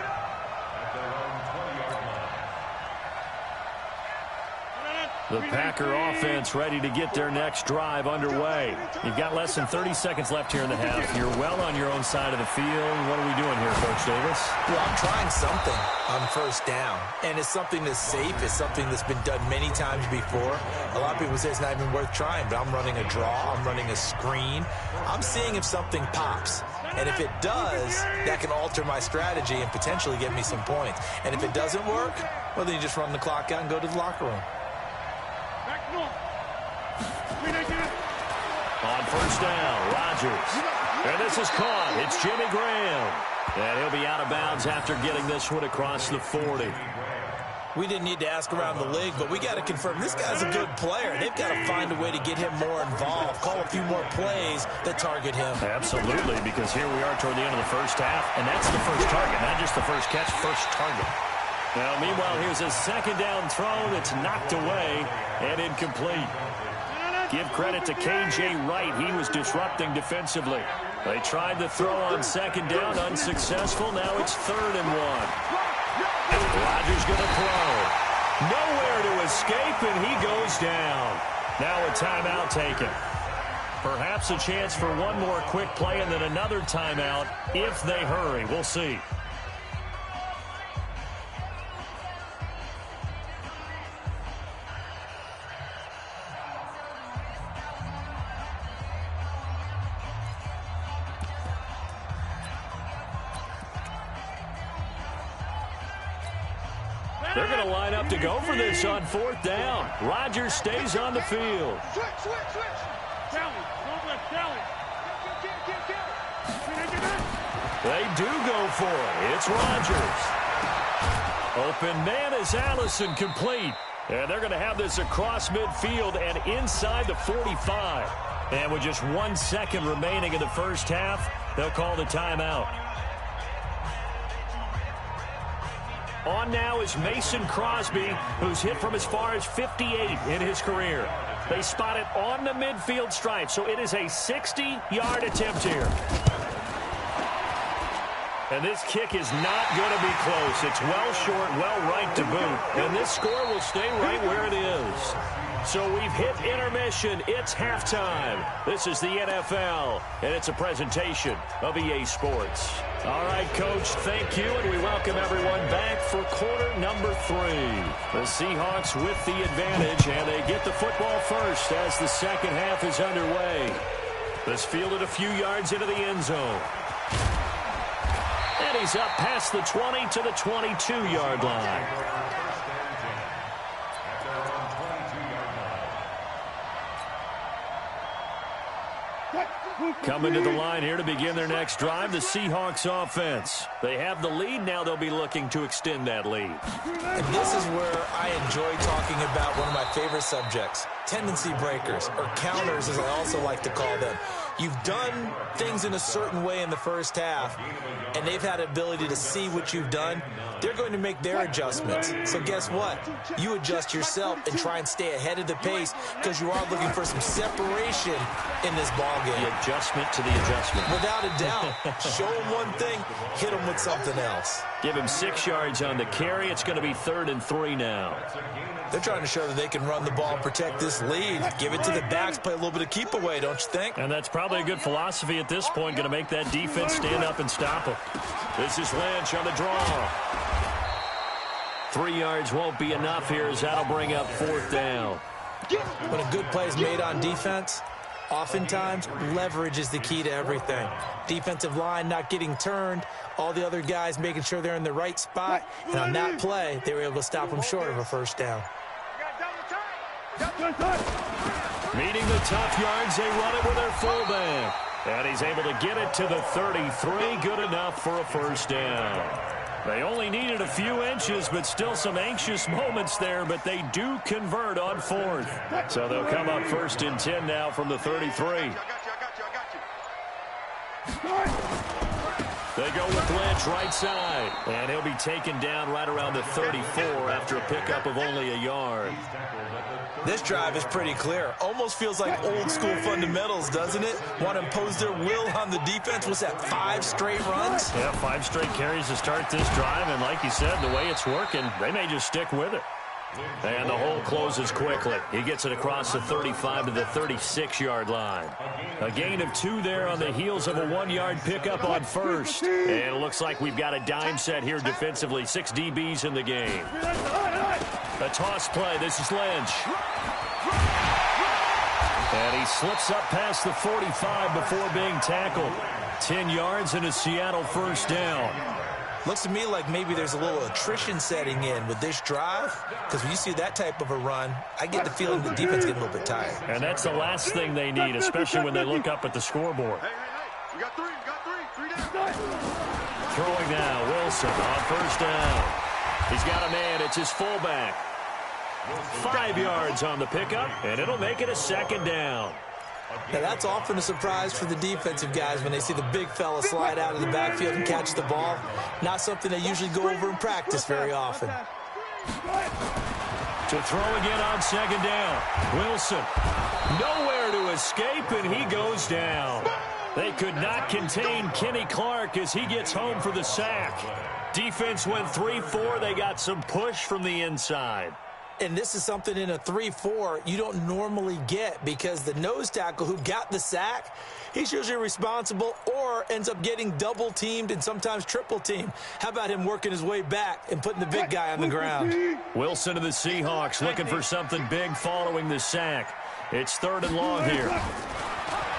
The Packer offense ready to get their next drive underway. You've got less than 30 seconds left here in the half. You're well on your own side of the field. What are we doing here, Coach Davis? Well, I'm trying something on first down. And it's something that's safe. It's something that's been done many times before. A lot of people say it's not even worth trying, but I'm running a draw. I'm running a screen. I'm seeing if something pops. And if it does, that can alter my strategy and potentially get me some points. And if it doesn't work, well, then you just run the clock out and go to the locker room. On first down, Rodgers. And this is caught. It's Jimmy Graham. And he'll be out of bounds after getting this one across the 40. We didn't need to ask around the league, but we got to confirm this guy's a good player. They've got to find a way to get him more involved, call a few more plays that target him. Absolutely, because here we are toward the end of the first half, and that's the first target, not just the first catch, first target. Now, meanwhile, here's a second down throw that's knocked away and incomplete. Give credit to K.J. Wright. He was disrupting defensively. They tried the throw on second down, unsuccessful. Now it's 3rd and 1. Rodgers going to throw. Nowhere to escape, and he goes down. Now a timeout taken. Perhaps a chance for one more quick play and then another timeout if they hurry. We'll see. They're going to line up to go for this on 4th down. Rodgers stays on the field. Switch. Kelly, don't let Kelly. They do go for it. It's Rodgers. Open man is Allison, complete. And they're going to have this across midfield and inside the 45. And with just 1 second remaining in the first half, they'll call the timeout. On now is Mason Crosby, who's hit from as far as 58 in his career. They spot it on the midfield stripe, so it is a 60-yard attempt here. And this kick is not going to be close. It's well short, well right to boot. And this score will stay right where it is. So we've hit intermission. It's halftime. This is the NFL, and it's a presentation of EA Sports. All right, Coach, thank you, and we welcome everyone back for quarter number 3. The Seahawks with the advantage, and they get the football first as the second half is underway. This fielded a few yards into the end zone. And he's up past the 20 to the 22-yard line. Coming to the line here to begin their next drive, the Seahawks offense. They have the lead. Now they'll be looking to extend that lead. And this is where I enjoy talking about one of my favorite subjects, tendency breakers, or counters as I also like to call them. You've done things in a certain way in the first half, and they've had the ability to see what you've done. They're going to make their adjustments. So guess what? You adjust yourself and try and stay ahead of the pace because you are looking for some separation in this ballgame. The adjustment to the adjustment. Without a doubt. Show them one thing, hit them with something else. Give him 6 yards on the carry. It's going to be 3rd and 3 now. They're trying to show that they can run the ball and protect this lead. Give it to the backs, play a little bit of keep away, don't you think? And that's probably a good philosophy at this point, going to make that defense stand up and stop them. This is Lynch on the draw. 3 yards won't be enough here as that'll bring up 4th down. When a good play is made on defense, oftentimes leverage is the key to everything. Defensive line not getting turned, all the other guys making sure they're in the right spot, and on that play, they were able to stop them short of a first down. Meeting the tough yards, they run it with their fullback. And he's able to get it to the 33, good enough for a first down. They only needed a few inches, but still some anxious moments there, but they do convert on 4th. So they'll come up 1st and 10 now from the 33. They go with Lynch right side, and he'll be taken down right around the 34 after a pickup of only a yard. This drive is pretty clear. Almost feels like old school fundamentals, doesn't it? Want to impose their will on the defense. Was that 5 straight runs? Yeah, 5 straight carries to start this drive, and like you said, the way it's working, they may just stick with it. And the hole closes quickly. He gets it across the 35 to the 36-yard line. A gain of 2 there on the heels of a 1-yard pickup on 1st. And it looks like we've got a dime set here defensively. 6 DBs in the game. A toss play. This is Lynch. And he slips up past the 45 before being tackled. 10 yards and a Seattle first down. Looks to me like maybe there's a little attrition setting in with this drive, because when you see that type of a run, I get the feeling the defense getting a little bit tired. And that's the last thing they need, especially when they look up at the scoreboard. You got 3 down. Throwing now, Wilson on first down. He's got a man. It's his fullback. 5 yards on the pickup, and it'll make it a second down. Now, that's often a surprise for the defensive guys when they see the big fella slide out of the backfield and catch the ball. Not something they usually go over in practice very often. To throw again on second down. Wilson, nowhere to escape, and he goes down. They could not contain Kenny Clark as he gets home for the sack. Defense went 3-4. They got some push from the inside. And this is something in a 3-4 you don't normally get because the nose tackle who got the sack, he's usually responsible or ends up getting double-teamed and sometimes triple-teamed. How about him working his way back and putting the big guy on the ground? Wilson of the Seahawks looking for something big following the sack. It's 3rd and long here.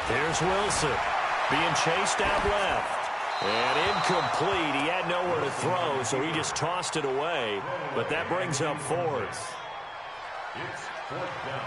Here's Wilson being chased out left. And incomplete. He had nowhere to throw, so he just tossed it away. But that brings up 4th. It's 4th down.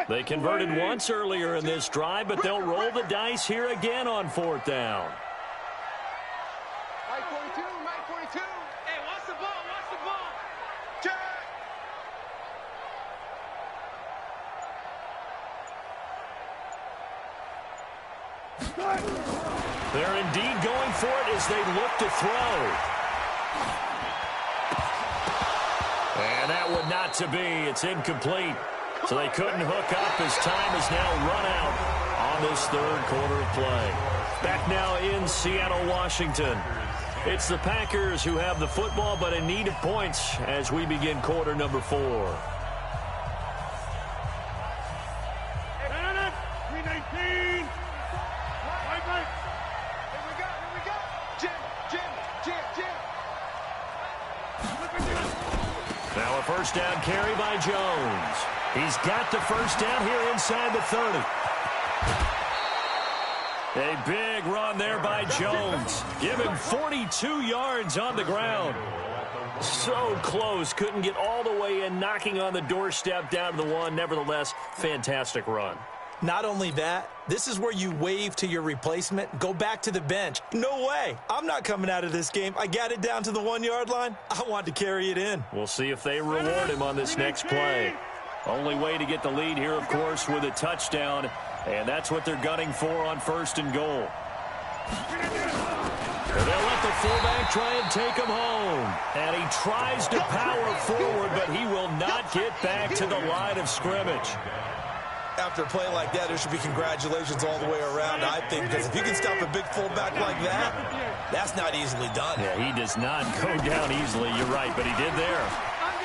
They converted once earlier in this drive, but they'll roll the dice here again on 4th down. Mike 42, Mike 42. Hey, watch the ball, watch the ball. Check. They're indeed going for it as they look to throw. And that one not to be. It's incomplete. So they couldn't hook up as time is now run out on this 3rd quarter of play. Back now in Seattle, Washington. It's the Packers who have the football, but in need of points as we begin quarter number 4. 319. Right. Here we go. Jim. Now a 1st down carry by Jones. He's got the 1st down here inside the 30. A big run there by Jones. Give him 42 yards on the ground. So close. Couldn't get all the way in, knocking on the doorstep down to the 1. Nevertheless, fantastic run. Not only that, this is where you wave to your replacement, go back to the bench. No way. I'm not coming out of this game. I got it down to the 1-yard line. I want to carry it in. We'll see if they reward him on this next play. Only way to get the lead here, of course, with a touchdown. And that's what they're gunning for on 1st and goal. They'll let the fullback try and take him home. And he tries to power forward, but he will not get back to the line of scrimmage. After a play like that, there should be congratulations all the way around, I think, because if you can stop a big fullback like that, that's not easily done. Yeah, he does not go down easily, you're right, but he did there.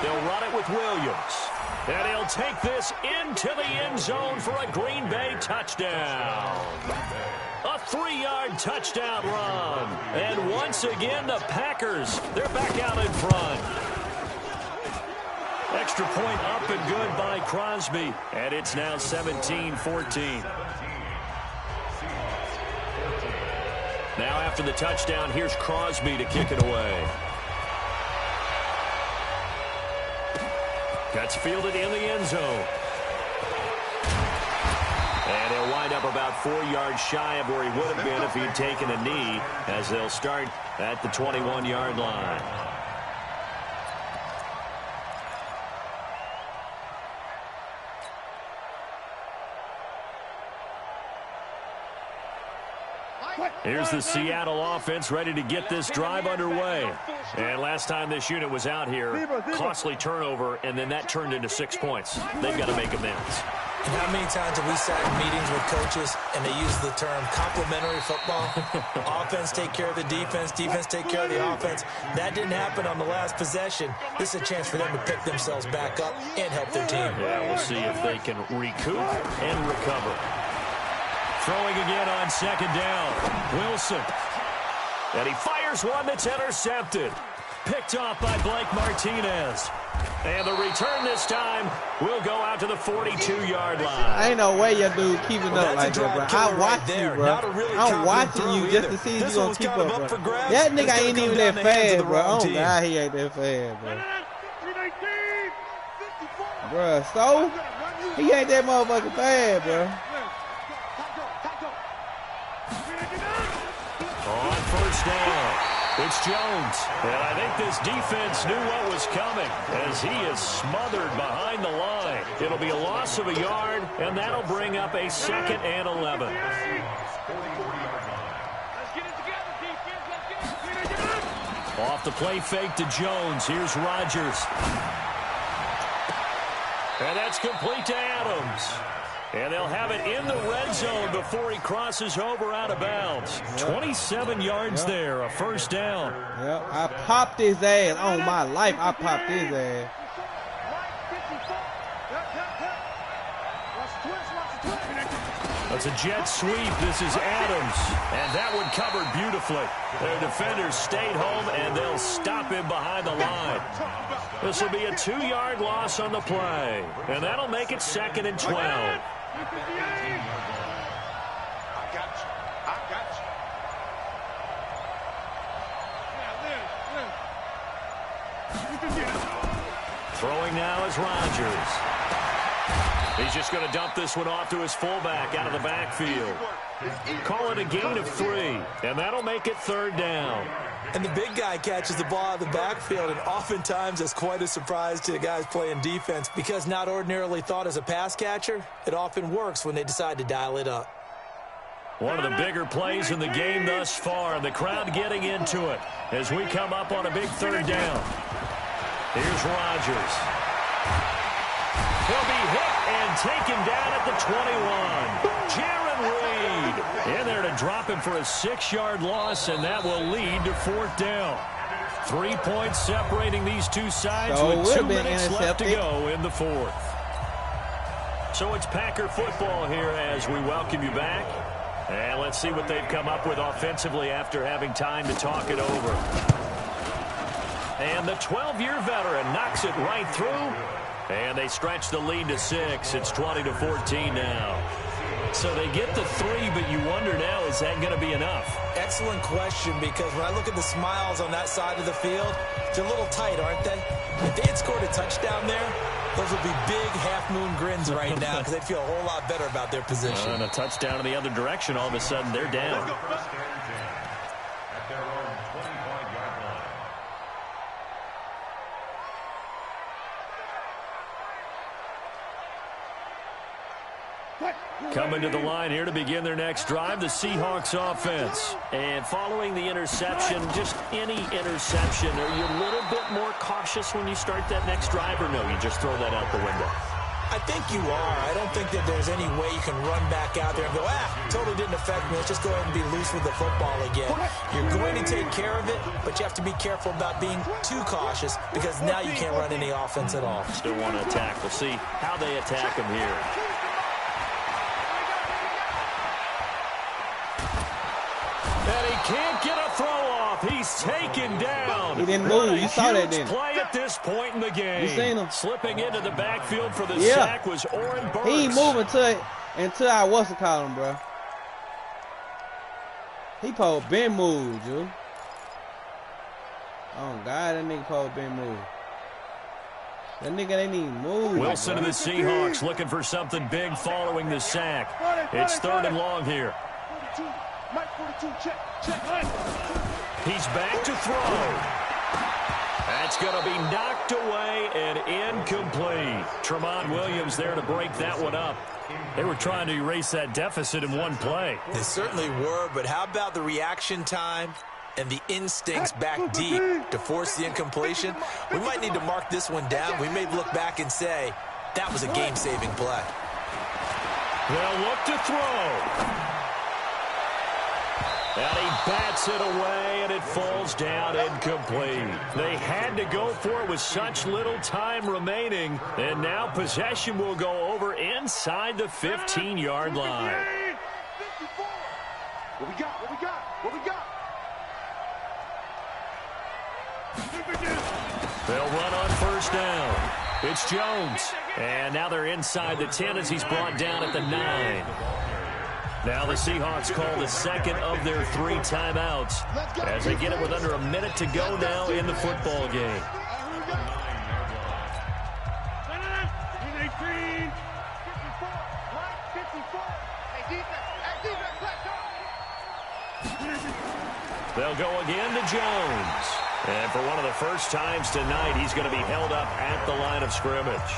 They'll run it with Williams. And he'll take this into the end zone for a Green Bay touchdown. A 3-yard touchdown run. And once again, the Packers, they're back out in front. Extra point up and good by Crosby. And it's now 17-14. Now after the touchdown, here's Crosby to kick it away. That's fielded in the end zone. And he'll wind up about 4 yards shy of where he would have been if he'd taken a knee, as they'll start at the 21-yard line. Here's the Seattle offense ready to get this drive underway. And last time this unit was out here, costly turnover, and then that turned into 6 points. They've got to make amends. And how many times have we sat in meetings with coaches and they use the term complementary football? Offense take care of the defense, defense take care of the offense. That didn't happen on the last possession. This is a chance for them to pick themselves back up and help their team. Yeah, we'll see if they can recoup and recover. Throwing again on second down. Wilson. And he fires one that's intercepted. Picked off by Blake Martinez. And the return this time will go out to the 42-yard line. Ain't no way your dude keeping up like that, bro. I watch you, bro. I'm watching you just to see if you gonna keep up, bro. That nigga ain't even that fast, bro. Oh, God, he ain't that fast, bro. Bro, so? He ain't that motherfucking fast, bro. On first down, it's Jones. And I think this defense knew what was coming as he is smothered behind the line. It'll be a loss of a yard, and that'll bring up a 2nd and 11. Off the play fake to Jones. Here's Rodgers. And that's complete to Adams. And they'll have it in the red zone before he crosses over out of bounds. 27 yards there, a first down. Yep, I popped his ass. On my life, I popped his ass. That's a jet sweep. This is Adams. And that one covered beautifully. Their defenders stayed home, and they'll stop him behind the line. This will be a 2-yard loss on the play. And that'll make it 2nd and 12. I got you. Throwing now is Rodgers. He's just going to dump this one off to his fullback out of the backfield. Call it a gain of 3, and that'll make it 3rd down. And the big guy catches the ball out of the backfield, and oftentimes that's quite a surprise to the guys playing defense because not ordinarily thought as a pass catcher, it often works when they decide to dial it up. One of the bigger plays in the game thus far, and the crowd getting into it as we come up on a big 3rd down. Here's Rodgers. He'll be hit and taken down at the 21. Jaron Reed in there to drop him for a 6-yard loss, and that will lead to 4th down. 3 points separating these two sides with 2 minutes left to go in the 4th. So it's Packer football here as we welcome you back. And let's see what they've come up with offensively after having time to talk it over. And the 12-year veteran knocks it right through. And they stretch the lead to 6. It's 20-14 now. So they get the 3, but you wonder now, is that going to be enough? Excellent question, because when I look at the smiles on that side of the field, they're a little tight, aren't they? If they had scored a touchdown there, those would be big half-moon grins right now because they'd feel a whole lot better about their position. And a touchdown in the other direction, all of a sudden they're down. Coming to the line here to begin their next drive, the Seahawks offense. And following the interception, just any interception, are you a little bit more cautious when you start that next drive, or no, you just throw that out the window? I think you are. I don't think that there's any way you can run back out there and go, totally didn't affect me. Let's just go ahead and be loose with the football again. You're going to take care of it, but you have to be careful about being too cautious because now you can't run any offense at all. Still want to attack. We'll see how they attack him here. And he can't get a throw off. He's taken down. He didn't move. You saw that, didn't you? Play at this point in the game. You seen him. Slipping into the backfield for the sack was Oren Burks. He ain't moving until I call him, bro. He probably been moved, dude. Oh, God, that nigga probably been moved. That nigga ain't even moved. Wilson and the Seahawks looking for something big following the sack. It's 3rd and long here. He's back to throw. That's going to be knocked away and incomplete. Tremont Williams there to break that one up. They were trying to erase that deficit in one play. They certainly were, but how about the reaction time and the instincts back deep to force the incompletion? We might need to mark this one down. We may look back and say, that was a game-saving play. They'll look to throw. And he bats it away, and it falls down incomplete. They had to go for it with such little time remaining, and now possession will go over inside the 15-yard line. What we got? They'll run on first down. It's Jones. And now they're inside the 10 as he's brought down at the 9. Now the Seahawks call the second of their 3 timeouts as they get it with under a minute to go now in the football game. They'll go again to Jones. And for one of the first times tonight, he's going to be held up at the line of scrimmage.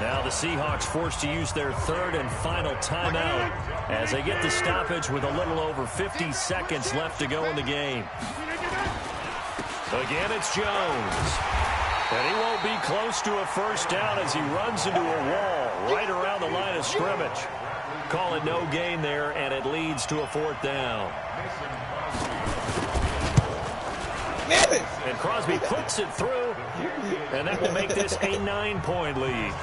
Now the Seahawks forced to use their 3rd and final timeout as they get the stoppage with a little over 50 seconds left to go in the game. Again, it's Jones. And he won't be close to a first down as he runs into a wall right around the line of scrimmage. Call it no gain there, and it leads to a 4th down. And Crosby puts it through, and that will make this a 9-point lead.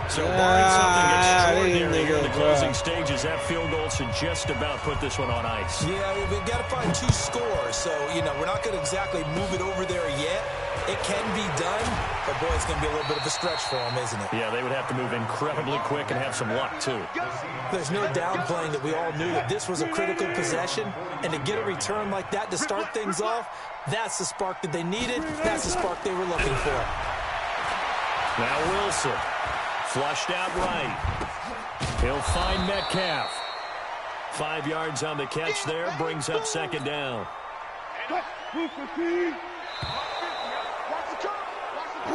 So barring something extraordinary here in the closing stages, that field goal should just about put this one on ice. Yeah, we've got to find 2 scores, so, we're not going to exactly move it over there yet. It can be done, but, boy, it's going to be a little bit of a stretch for them, isn't it? Yeah, they would have to move incredibly quick and have some luck, too. There's no downplaying that we all knew that this was a critical possession, and to get a return like that to start things off, that's the spark that they needed. That's the spark they were looking for. Now Wilson, flushed out right. He'll find Metcalf. 5 yards on the catch there, brings up 2nd down.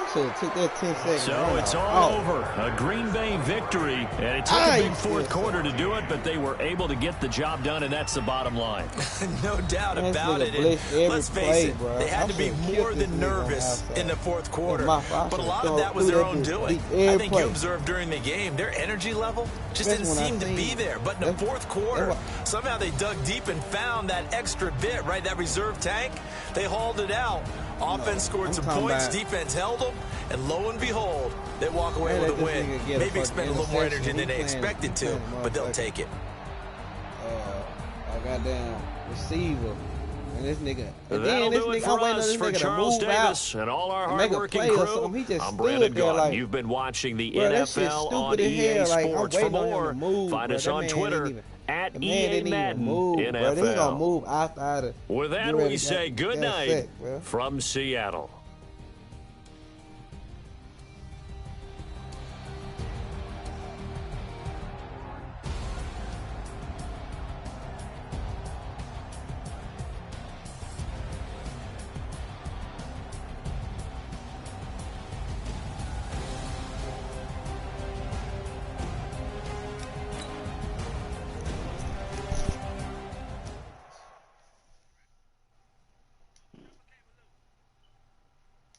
So it's all over. A Green Bay victory. And it took a big 4th quarter to do it, but they were able to get the job done, and that's the bottom line. No doubt about it. And let's face it, they had to be more than nervous in the 4th quarter. But a lot of that was their own doing. I think you observed during the game, their energy level just didn't seem to be there. But in the 4th quarter, somehow they dug deep and found that extra bit, right, that reserve tank. They hauled it out. Offense scored some points, defense held them, and lo and behold, they walk away with a win. Maybe expend a little more energy than they expected to, but they'll take it. A goddamn receiver. And this nigga. And that'll do it for us, for Charles Davis and all our hard-working crew. I'm Brandon Gaudin. You've been watching the NFL on EA Sports. For more, find us on Twitter at EA Madden NFL. With that, we say good night from Seattle.